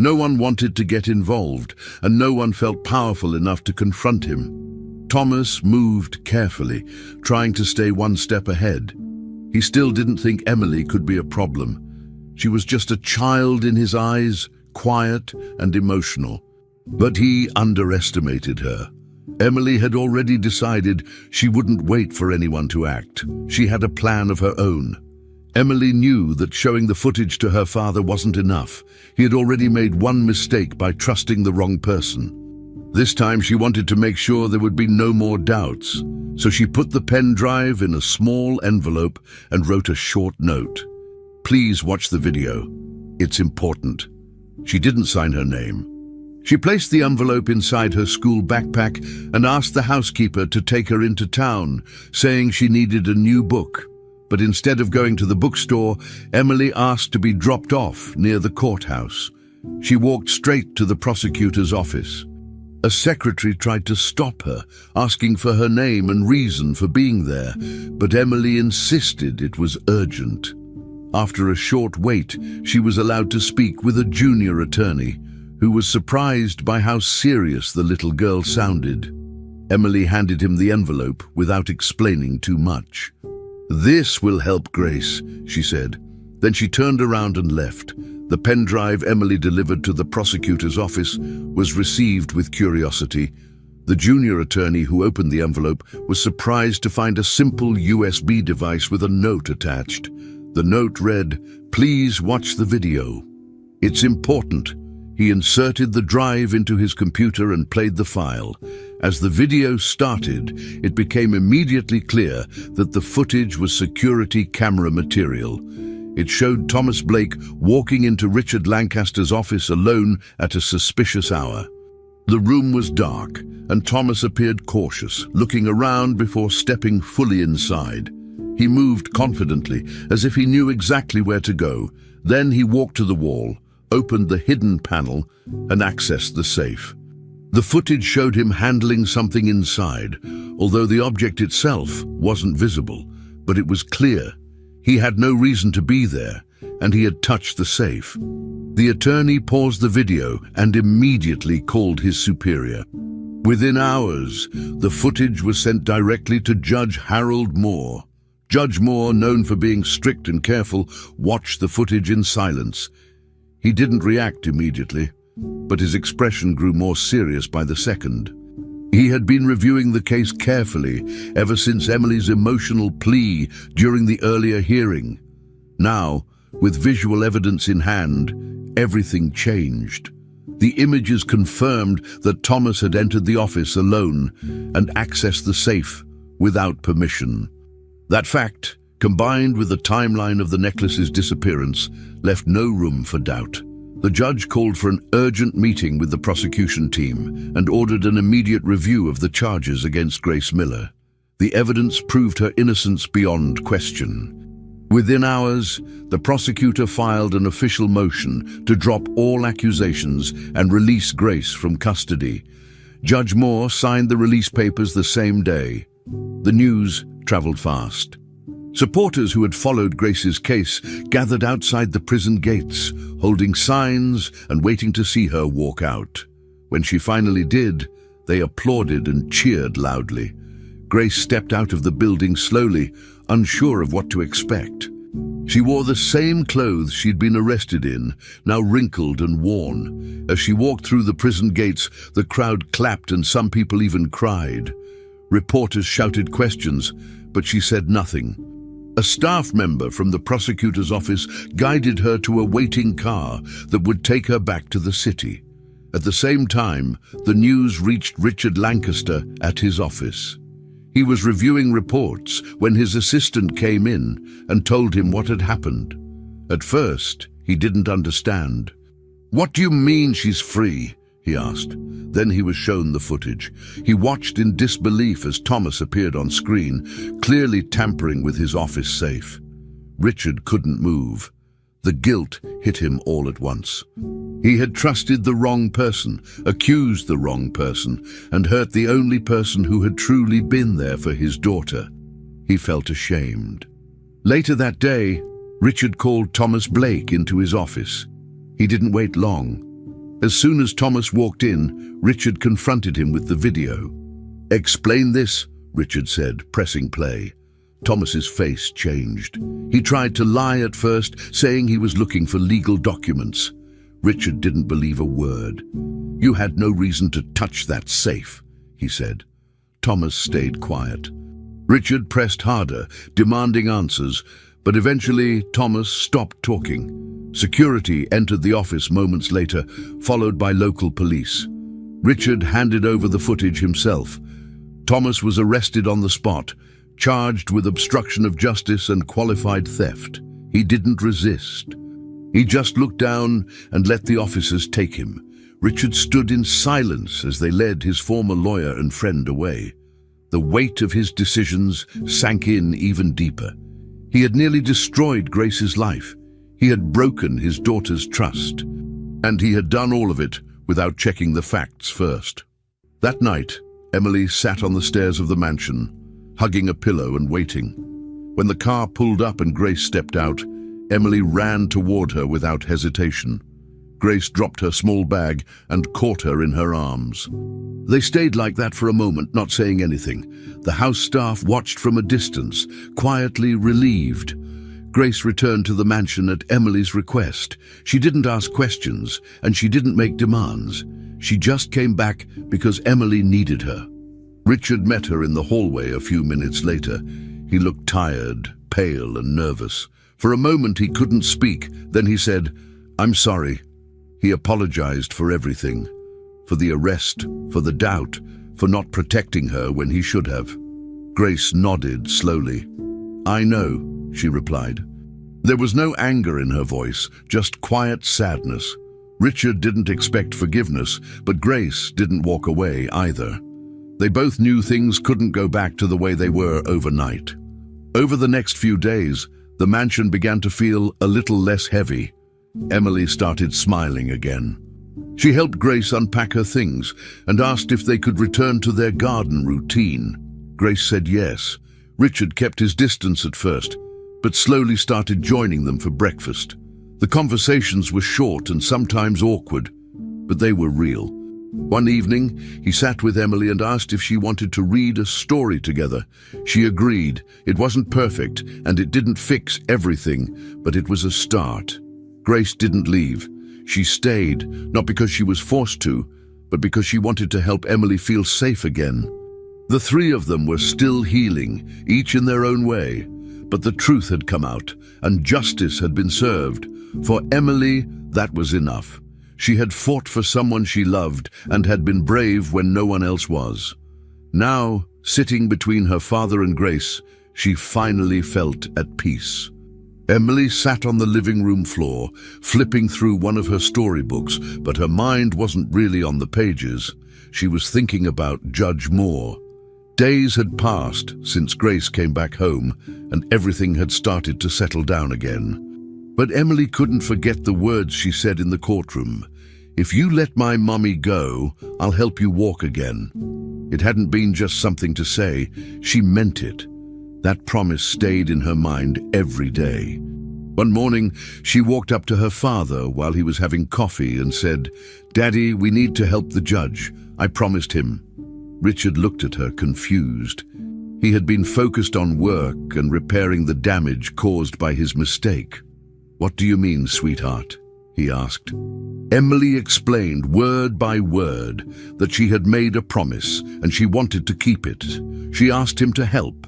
No one wanted to get involved, and no one felt powerful enough to confront him. Thomas moved carefully, trying to stay one step ahead. He still didn't think Emily could be a problem. She was just a child in his eyes, quiet and emotional. But he underestimated her. Emily had already decided she wouldn't wait for anyone to act. She had a plan of her own. Emily knew that showing the footage to her father wasn't enough. He had already made one mistake by trusting the wrong person. This time she wanted to make sure there would be no more doubts, so she put the pen drive in a small envelope and wrote a short note. "Please watch the video. It's important." She didn't sign her name. She placed the envelope inside her school backpack and asked the housekeeper to take her into town, saying she needed a new book. But instead of going to the bookstore, Emily asked to be dropped off near the courthouse. She walked straight to the prosecutor's office. A secretary tried to stop her, asking for her name and reason for being there, but Emily insisted it was urgent. After a short wait, she was allowed to speak with a junior attorney, who was surprised by how serious the little girl sounded. Emily handed him the envelope without explaining too much. "This will help Grace," she said. Then she turned around and left. The pen drive Emily delivered to the prosecutor's office was received with curiosity. The junior attorney who opened the envelope was surprised to find a simple USB device with a note attached. The note read, "Please watch the video. It's important." He inserted the drive into his computer and played the file. As the video started, it became immediately clear that the footage was security camera material. It showed Thomas Blake walking into Richard Lancaster's office alone at a suspicious hour. The room was dark, and Thomas appeared cautious, looking around before stepping fully inside. He moved confidently, as if he knew exactly where to go. Then he walked to the wall, opened the hidden panel, and accessed the safe. The footage showed him handling something inside, although the object itself wasn't visible, but it was clear. He had no reason to be there, and he had touched the safe. The attorney paused the video and immediately called his superior. Within hours, the footage was sent directly to Judge Harold Moore. Judge Moore, known for being strict and careful, watched the footage in silence. He didn't react immediately, but his expression grew more serious by the second. He had been reviewing the case carefully ever since Emily's emotional plea during the earlier hearing. Now, with visual evidence in hand, everything changed. The images confirmed that Thomas had entered the office alone and accessed the safe without permission. That fact, combined with the timeline of the necklace's disappearance, left no room for doubt. The judge called for an urgent meeting with the prosecution team and ordered an immediate review of the charges against Grace Miller. The evidence proved her innocence beyond question. Within hours, the prosecutor filed an official motion to drop all accusations and release Grace from custody. Judge Moore signed the release papers the same day. The news traveled fast. Supporters who had followed Grace's case gathered outside the prison gates, holding signs and waiting to see her walk out. When she finally did, they applauded and cheered loudly. Grace stepped out of the building slowly, unsure of what to expect. She wore the same clothes she'd been arrested in, now wrinkled and worn. As she walked through the prison gates, the crowd clapped and some people even cried. Reporters shouted questions, but she said nothing. A staff member from the prosecutor's office guided her to a waiting car that would take her back to the city. At the same time, the news reached Richard Lancaster at his office. He was reviewing reports when his assistant came in and told him what had happened. At first, he didn't understand. "What do you mean she's free?" he asked. Then he was shown the footage. He watched in disbelief as Thomas appeared on screen, clearly tampering with his office safe. Richard couldn't move. The guilt hit him all at once. He had trusted the wrong person, accused the wrong person, and hurt the only person who had truly been there for his daughter. He felt ashamed. Later that day, Richard called Thomas Blake into his office. He didn't wait long. As soon as Thomas walked in, Richard confronted him with the video. "Explain this," Richard said, pressing play. Thomas's face changed. He tried to lie at first, saying he was looking for legal documents. Richard didn't believe a word. "You had no reason to touch that safe," he said. Thomas stayed quiet. Richard pressed harder, demanding answers, but eventually Thomas stopped talking. Security entered the office moments later, followed by local police. Richard handed over the footage himself. Thomas was arrested on the spot, charged with obstruction of justice and qualified theft. He didn't resist. He just looked down and let the officers take him. Richard stood in silence as they led his former lawyer and friend away. The weight of his decisions sank in even deeper. He had nearly destroyed Grace's life. He had broken his daughter's trust. And he had done all of it without checking the facts first. That night, Emily sat on the stairs of the mansion, hugging a pillow and waiting. When the car pulled up and Grace stepped out, Emily ran toward her without hesitation. Grace dropped her small bag and caught her in her arms. They stayed like that for a moment, not saying anything. The house staff watched from a distance, quietly relieved. Grace returned to the mansion at Emily's request. She didn't ask questions, and she didn't make demands. She just came back because Emily needed her. Richard met her in the hallway a few minutes later. He looked tired, pale, and nervous. For a moment he couldn't speak. Then he said, "I'm sorry." He apologized for everything. For the arrest, for the doubt, for not protecting her when he should have. Grace nodded slowly. "I know," she replied. There was no anger in her voice, just quiet sadness. Richard didn't expect forgiveness, but Grace didn't walk away either. They both knew things couldn't go back to the way they were overnight. Over the next few days, the mansion began to feel a little less heavy. Emily started smiling again. She helped Grace unpack her things and asked if they could return to their garden routine. Grace said yes. Richard kept his distance at first, but slowly started joining them for breakfast. The conversations were short and sometimes awkward, but they were real. One evening, he sat with Emily and asked if she wanted to read a story together. She agreed. It wasn't perfect, and it didn't fix everything, but it was a start. Grace didn't leave. She stayed, not because she was forced to, but because she wanted to help Emily feel safe again. The three of them were still healing, each in their own way, but the truth had come out, and justice had been served. For Emily, that was enough. She had fought for someone she loved and had been brave when no one else was. Now, sitting between her father and Grace, she finally felt at peace. Emily sat on the living room floor, flipping through one of her storybooks, but her mind wasn't really on the pages. She was thinking about Judge Moore. Days had passed since Grace came back home, and everything had started to settle down again. But Emily couldn't forget the words she said in the courtroom. "If you let my mommy go, I'll help you walk again." It hadn't been just something to say, she meant it. That promise stayed in her mind every day. One morning, she walked up to her father while he was having coffee and said, "Daddy, we need to help the judge. I promised him." Richard looked at her, confused. He had been focused on work and repairing the damage caused by his mistake. "What do you mean, sweetheart?" he asked. Emily explained word by word that she had made a promise and she wanted to keep it. She asked him to help.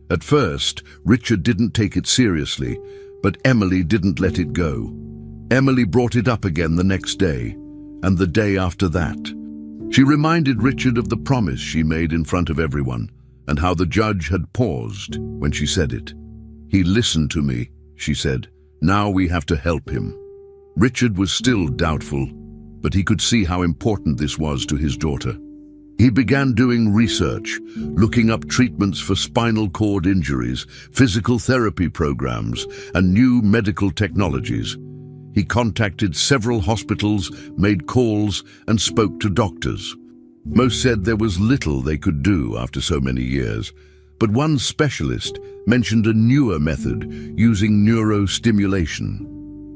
At first, Richard didn't take it seriously, but Emily didn't let it go. Emily brought it up again the next day, and the day after that. She reminded Richard of the promise she made in front of everyone, and how the judge had paused when she said it. "He listened to me," she said. "Now we have to help him." Richard was still doubtful, but he could see how important this was to his daughter. He began doing research, looking up treatments for spinal cord injuries, physical therapy programs, and new medical technologies. He contacted several hospitals, made calls, and spoke to doctors. Most said there was little they could do after so many years, but one specialist mentioned a newer method using neurostimulation.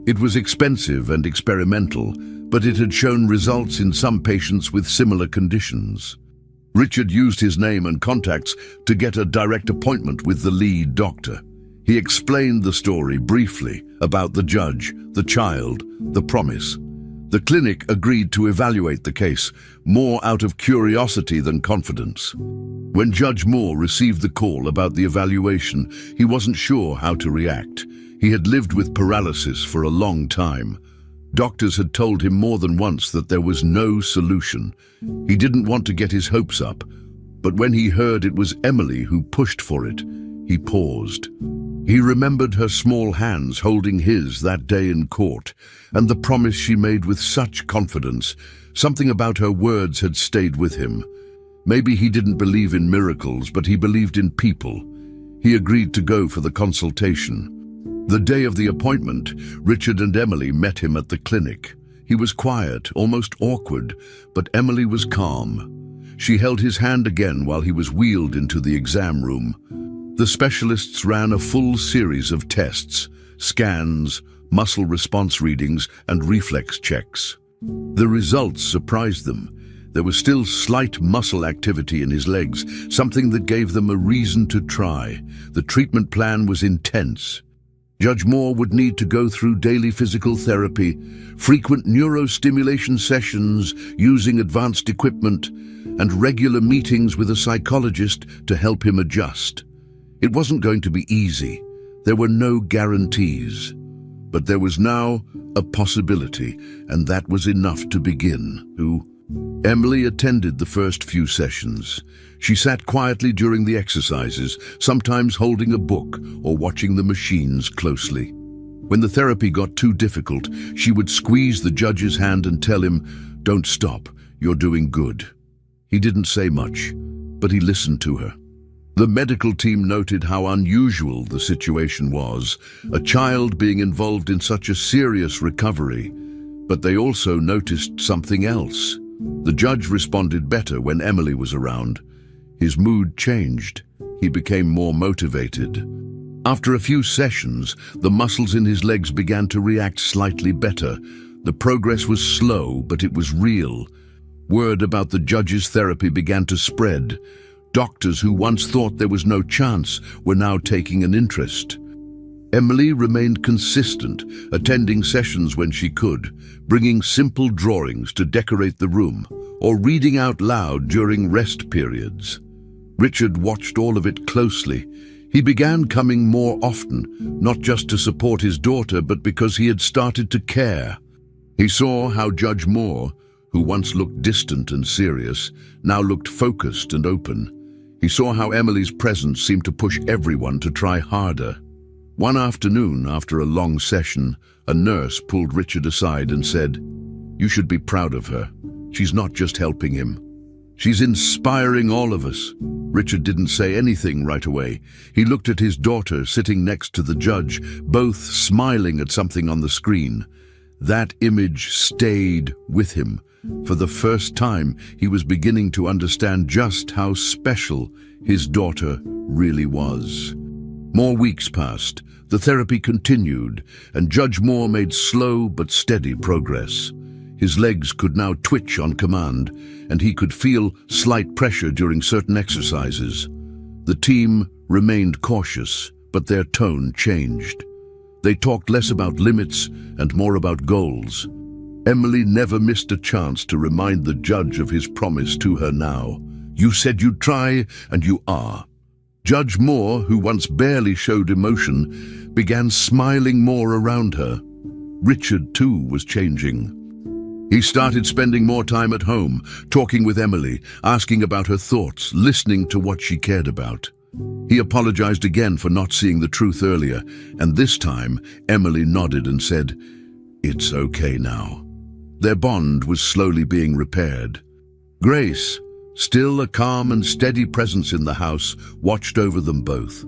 It was expensive and experimental, but it had shown results in some patients with similar conditions. Richard used his name and contacts to get a direct appointment with the lead doctor. He explained the story briefly about the judge, the child, the promise. The clinic agreed to evaluate the case, more out of curiosity than confidence. When Judge Moore received the call about the evaluation, he wasn't sure how to react. He had lived with paralysis for a long time. Doctors had told him more than once that there was no solution. He didn't want to get his hopes up, but when he heard it was Emily who pushed for it, he paused. He remembered her small hands holding his that day in court, and the promise she made with such confidence. Something about her words had stayed with him. Maybe he didn't believe in miracles, but he believed in people. He agreed to go for the consultation. The day of the appointment, Richard and Emily met him at the clinic. He was quiet, almost awkward, but Emily was calm. She held his hand again while he was wheeled into the exam room. The specialists ran a full series of tests, scans, muscle response readings, and reflex checks. The results surprised them. There was still slight muscle activity in his legs, something that gave them a reason to try. The treatment plan was intense. Judge Moore would need to go through daily physical therapy, frequent neurostimulation sessions using advanced equipment, and regular meetings with a psychologist to help him adjust. It wasn't going to be easy. There were no guarantees. But there was now a possibility, and that was enough to begin. Emily attended the first few sessions. She sat quietly during the exercises, sometimes holding a book or watching the machines closely. When the therapy got too difficult, she would squeeze the judge's hand and tell him, "Don't stop, you're doing good." He didn't say much, but he listened to her. The medical team noted how unusual the situation was, a child being involved in such a serious recovery. But they also noticed something else. The judge responded better when Emily was around. His mood changed. He became more motivated. After a few sessions, the muscles in his legs began to react slightly better. The progress was slow, but it was real. Word about the judge's therapy began to spread. Doctors who once thought there was no chance were now taking an interest. Emily remained consistent, attending sessions when she could, bringing simple drawings to decorate the room, or reading out loud during rest periods. Richard watched all of it closely. He began coming more often, not just to support his daughter, but because he had started to care. He saw how Judge Moore, who once looked distant and serious, now looked focused and open. He saw how Emily's presence seemed to push everyone to try harder. One afternoon, after a long session, a nurse pulled Richard aside and said, "You should be proud of her. She's not just helping him. She's inspiring all of us." Richard didn't say anything right away. He looked at his daughter sitting next to the judge, both smiling at something on the screen. That image stayed with him. For the first time, he was beginning to understand just how special his daughter really was. More weeks passed, the therapy continued, and Judge Moore made slow but steady progress. His legs could now twitch on command, and he could feel slight pressure during certain exercises. The team remained cautious, but their tone changed. They talked less about limits and more about goals. Emily never missed a chance to remind the judge of his promise to her now. "You said you'd try, and you are." Judge Moore, who once barely showed emotion, began smiling more around her. Richard, too, was changing. He started spending more time at home, talking with Emily, asking about her thoughts, listening to what she cared about. He apologized again for not seeing the truth earlier, and this time Emily nodded and said, "It's okay now." Their bond was slowly being repaired. Grace, still a calm and steady presence in the house, watched over them both.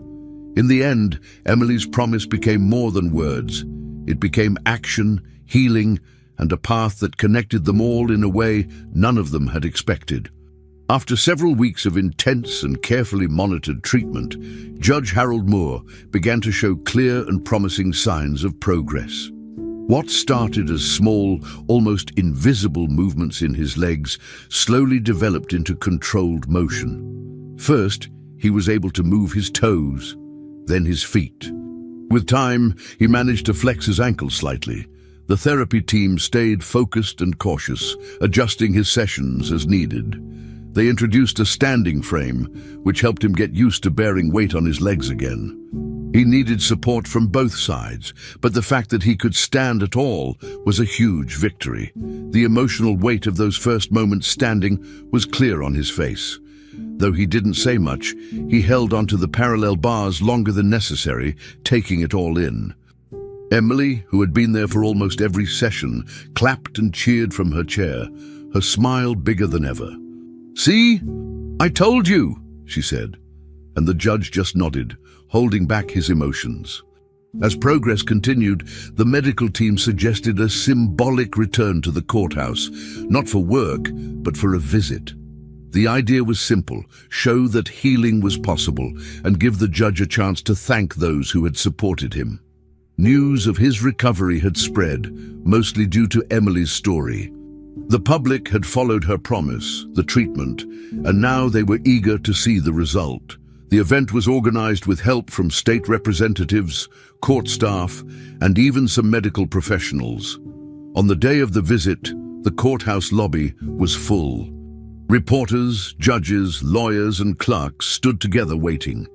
In the end, Emily's promise became more than words. It became action, healing, and a path that connected them all in a way none of them had expected. After several weeks of intense and carefully monitored treatment, Judge Harold Moore began to show clear and promising signs of progress. What started as small, almost invisible movements in his legs slowly developed into controlled motion. First, he was able to move his toes, then his feet. With time, he managed to flex his ankle slightly. The therapy team stayed focused and cautious, adjusting his sessions as needed. They introduced a standing frame, which helped him get used to bearing weight on his legs again. He needed support from both sides, but the fact that he could stand at all was a huge victory. The emotional weight of those first moments standing was clear on his face. Though he didn't say much, he held onto the parallel bars longer than necessary, taking it all in. Emily, who had been there for almost every session, clapped and cheered from her chair, her smile bigger than ever. "See? I told you," she said, and the judge just nodded, holding back his emotions. As progress continued, the medical team suggested a symbolic return to the courthouse, not for work, but for a visit. The idea was simple: show that healing was possible and give the judge a chance to thank those who had supported him. News of his recovery had spread, mostly due to Emily's story. The public had followed her promise, the treatment, and now they were eager to see the result. The event was organized with help from state representatives, court staff, and even some medical professionals. On the day of the visit, the courthouse lobby was full. Reporters, judges, lawyers, and clerks stood together waiting.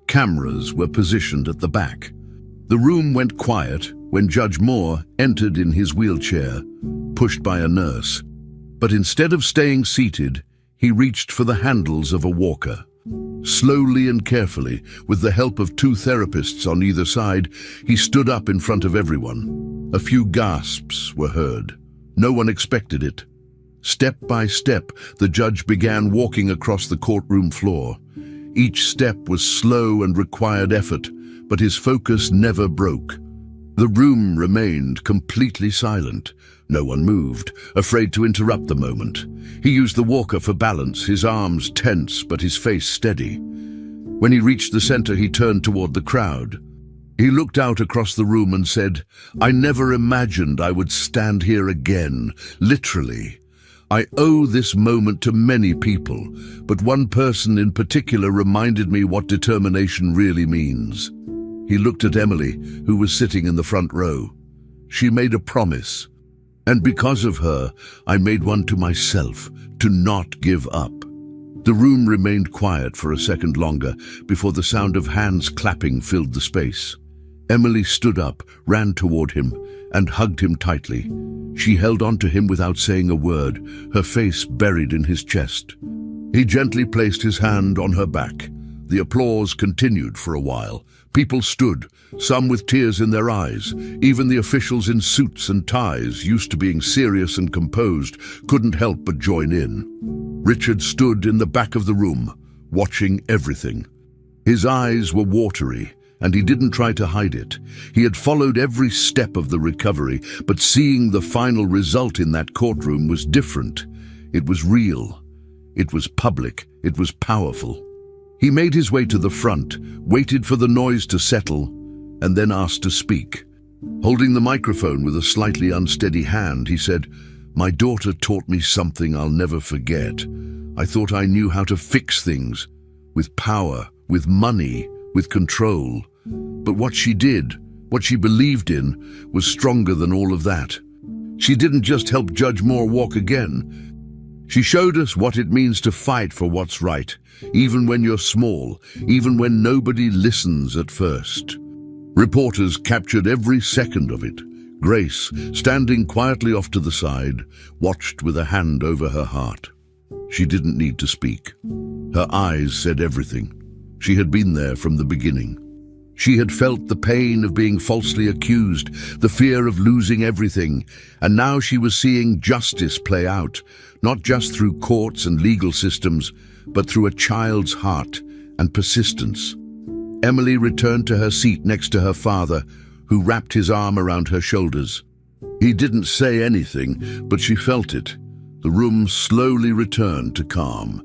Cameras were positioned at the back. The room went quiet when Judge Moore entered in his wheelchair, pushed by a nurse. But instead of staying seated, he reached for the handles of a walker. Slowly and carefully, with the help of two therapists on either side, he stood up in front of everyone. A few gasps were heard. No one expected it. Step by step, the judge began walking across the courtroom floor. Each step was slow and required effort, but his focus never broke. The room remained completely silent. No one moved, afraid to interrupt the moment. He used the walker for balance, his arms tense but his face steady. When he reached the center, he turned toward the crowd. He looked out across the room and said, "I never imagined I would stand here again, literally. I owe this moment to many people, but one person in particular reminded me what determination really means." He looked at Emily, who was sitting in the front row. She made a promise, and because of her, I made one to myself, to not give up. The room remained quiet for a second longer before the sound of hands clapping filled the space. Emily stood up, ran toward him, and hugged him tightly. She held on to him without saying a word, her face buried in his chest. He gently placed his hand on her back. The applause continued for a while. People stood, some with tears in their eyes. Even the officials in suits and ties, used to being serious and composed, couldn't help but join in. Richard stood in the back of the room, watching everything. His eyes were watery, and he didn't try to hide it. He had followed every step of the recovery, but seeing the final result in that courtroom was different. It was real. It was public. It was powerful. He made his way to the front, waited for the noise to settle, and then asked to speak. Holding the microphone with a slightly unsteady hand, he said, "My daughter taught me something I'll never forget. I thought I knew how to fix things, with power, with money, with control. But what she did, what she believed in, was stronger than all of that. She didn't just help Judge Moore walk again. She showed us what it means to fight for what's right, even when you're small, even when nobody listens at first." Reporters captured every second of it. Grace, standing quietly off to the side, watched with a hand over her heart. She didn't need to speak. Her eyes said everything. She had been there from the beginning. She had felt the pain of being falsely accused, the fear of losing everything, and now she was seeing justice play out, not just through courts and legal systems, but through a child's heart and persistence. Emily returned to her seat next to her father, who wrapped his arm around her shoulders. He didn't say anything, but she felt it. The room slowly returned to calm.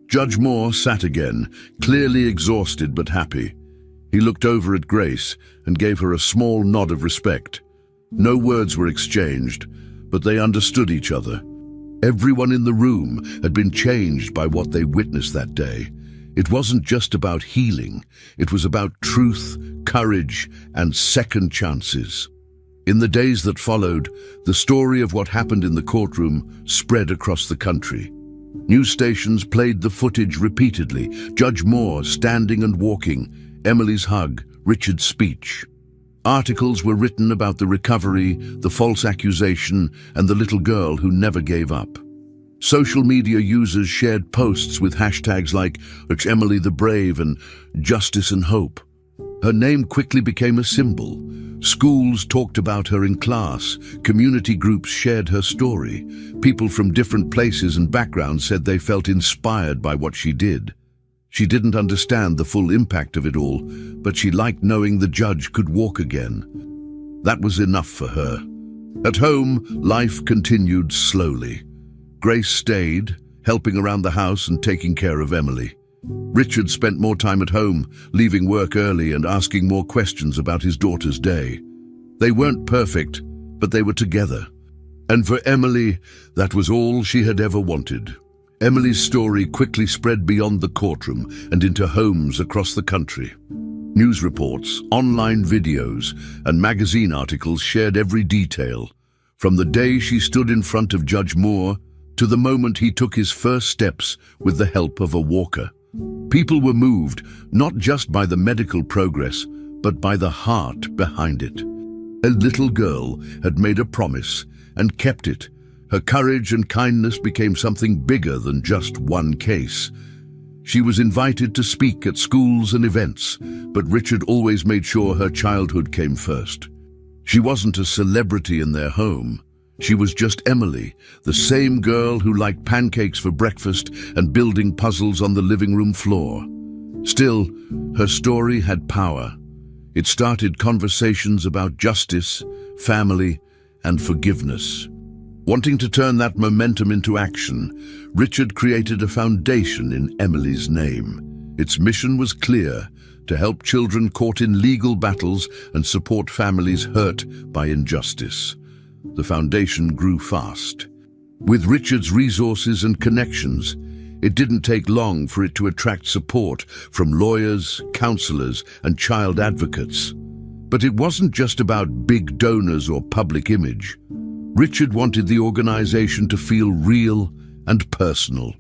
Judge Moore sat again, clearly exhausted but happy. He looked over at Grace and gave her a small nod of respect. No words were exchanged, but they understood each other. Everyone in the room had been changed by what they witnessed that day. It wasn't just about healing, it was about truth, courage, and second chances. In the days that followed, the story of what happened in the courtroom spread across the country. News stations played the footage repeatedly, Judge Moore standing and walking, Emily's hug, Richard's speech. Articles were written about the recovery, the false accusation, and the little girl who never gave up. Social media users shared posts with hashtags like Emily the Brave and Justice and Hope. Her name quickly became a symbol. Schools talked about her in class, community groups shared her story. People from different places and backgrounds said they felt inspired by what she did. She didn't understand the full impact of it all, but she liked knowing the judge could walk again. That was enough for her. At home, life continued slowly. Grace stayed, helping around the house and taking care of Emily. Richard spent more time at home, leaving work early and asking more questions about his daughter's day. They weren't perfect, but they were together. And for Emily, that was all she had ever wanted. Emily's story quickly spread beyond the courtroom and into homes across the country. News reports, online videos, and magazine articles shared every detail, from the day she stood in front of Judge Moore to the moment he took his first steps with the help of a walker. People were moved not just by the medical progress, but by the heart behind it. A little girl had made a promise and kept it, Her courage and kindness became something bigger than just one case. She was invited to speak at schools and events, but Richard always made sure her childhood came first. She wasn't a celebrity in their home. She was just Emily, the same girl who liked pancakes for breakfast and building puzzles on the living room floor. Still, her story had power. It started conversations about justice, family, and forgiveness. Wanting to turn that momentum into action, Richard created a foundation in Emily's name. Its mission was clear: to help children caught in legal battles and support families hurt by injustice. The foundation grew fast. With Richard's resources and connections, it didn't take long for it to attract support from lawyers, counselors, and child advocates. But it wasn't just about big donors or public image. Richard wanted the organization to feel real and personal.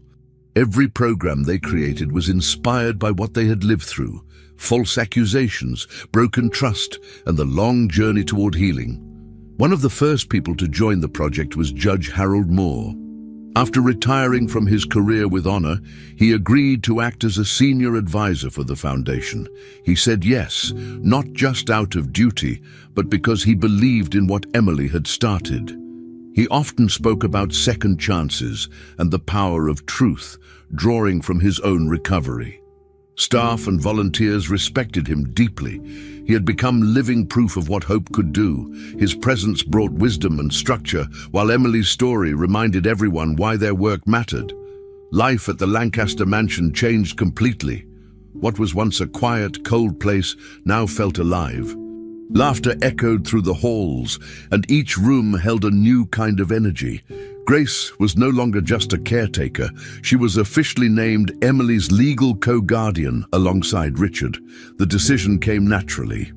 Every program they created was inspired by what they had lived through: false accusations, broken trust, and the long journey toward healing. One of the first people to join the project was Judge Harold Moore. After retiring from his career with honor, he agreed to act as a senior advisor for the foundation. He said yes, not just out of duty, but because he believed in what Emily had started. He often spoke about second chances and the power of truth, drawing from his own recovery. Staff and volunteers respected him deeply. He had become living proof of what hope could do. His presence brought wisdom and structure, while Emily's story reminded everyone why their work mattered. Life at the Lancaster mansion changed completely. What was once a quiet, cold place now felt alive. Laughter echoed through the halls, and each room held a new kind of energy. Grace was no longer just a caretaker. She was officially named Emily's legal co-guardian alongside Richard. The decision came naturally.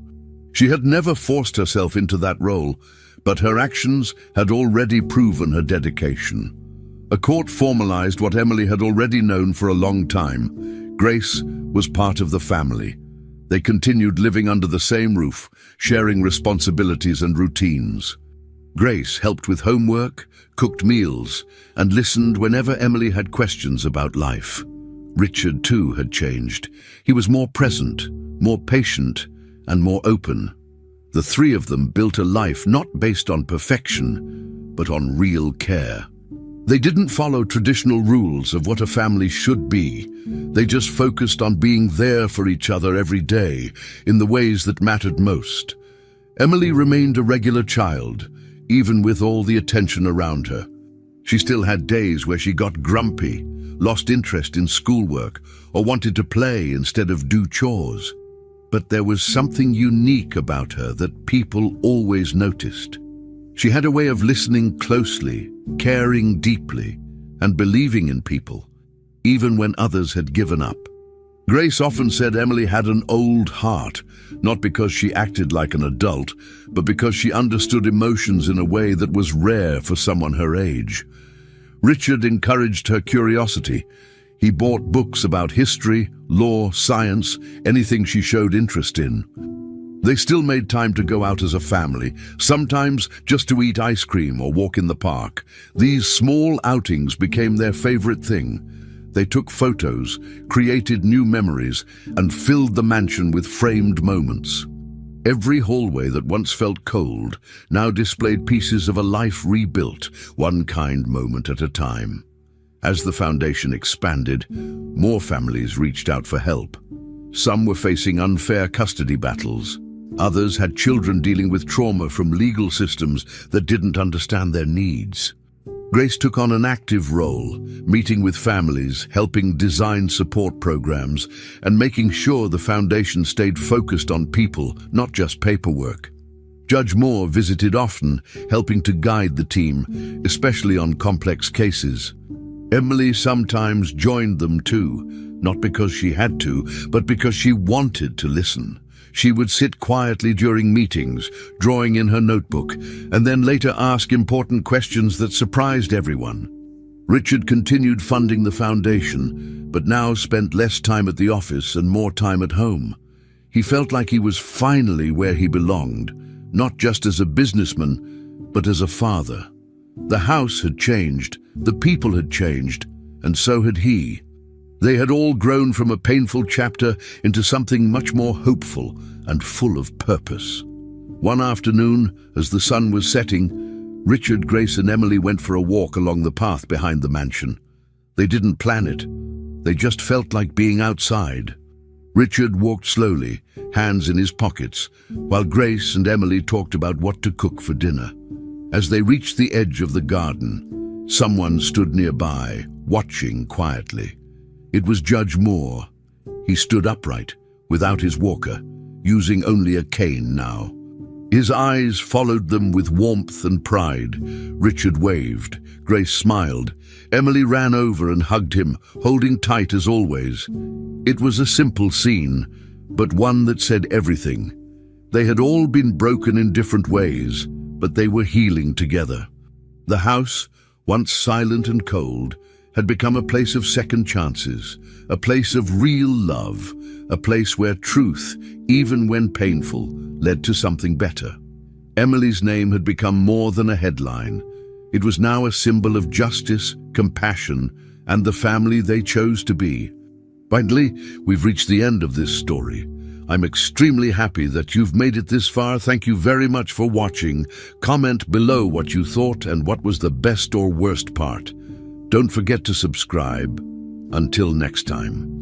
She had never forced herself into that role, but her actions had already proven her dedication. A court formalized what Emily had already known for a long time. Grace was part of the family. They continued living under the same roof, sharing responsibilities and routines. Grace helped with homework, cooked meals, and listened whenever Emily had questions about life. Richard, too, had changed. He was more present, more patient, and more open. The three of them built a life not based on perfection, but on real care. They didn't follow traditional rules of what a family should be. They just focused on being there for each other every day, in the ways that mattered most. Emily remained a regular child, even with all the attention around her. She still had days where she got grumpy, lost interest in schoolwork, or wanted to play instead of do chores. But there was something unique about her that people always noticed. She had a way of listening closely, caring deeply, and believing in people, even when others had given up. Grace often said Emily had an old heart, not because she acted like an adult, but because she understood emotions in a way that was rare for someone her age. Richard encouraged her curiosity. He bought books about history, law, science, anything she showed interest in. They still made time to go out as a family, sometimes just to eat ice cream or walk in the park. These small outings became their favorite thing. They took photos, created new memories, and filled the mansion with framed moments. Every hallway that once felt cold now displayed pieces of a life rebuilt, one kind moment at a time. As the foundation expanded, more families reached out for help. Some were facing unfair custody battles. Others had children dealing with trauma from legal systems that didn't understand their needs. Grace took on an active role, meeting with families, helping design support programs, and making sure the foundation stayed focused on people, not just paperwork. Judge Moore visited often, helping to guide the team, especially on complex cases. Emily sometimes joined them too, not because she had to, but because she wanted to listen. She would sit quietly during meetings, drawing in her notebook, and then later ask important questions that surprised everyone. Richard continued funding the foundation, but now spent less time at the office and more time at home. He felt like he was finally where he belonged, not just as a businessman, but as a father. The house had changed, the people had changed, and so had he. They had all grown from a painful chapter into something much more hopeful and full of purpose. One afternoon, as the sun was setting, Richard, Grace and Emily went for a walk along the path behind the mansion. They didn't plan it. They just felt like being outside. Richard walked slowly, hands in his pockets, while Grace and Emily talked about what to cook for dinner. As they reached the edge of the garden, someone stood nearby, watching quietly. It was Judge Moore. He stood upright, without his walker, using only a cane now. His eyes followed them with warmth and pride. Richard waved. Grace smiled. Emily ran over and hugged him, holding tight as always. It was a simple scene, but one that said everything. They had all been broken in different ways, but they were healing together. The house, once silent and cold, had become a place of second chances, a place of real love, a place where truth, even when painful, led to something better. Emily's name had become more than a headline. It was now a symbol of justice, compassion, and the family they chose to be. Finally, we've reached the end of this story. I'm extremely happy that you've made it this far. Thank you very much for watching. Comment below what you thought and what was the best or worst part. Don't forget to subscribe. Until next time.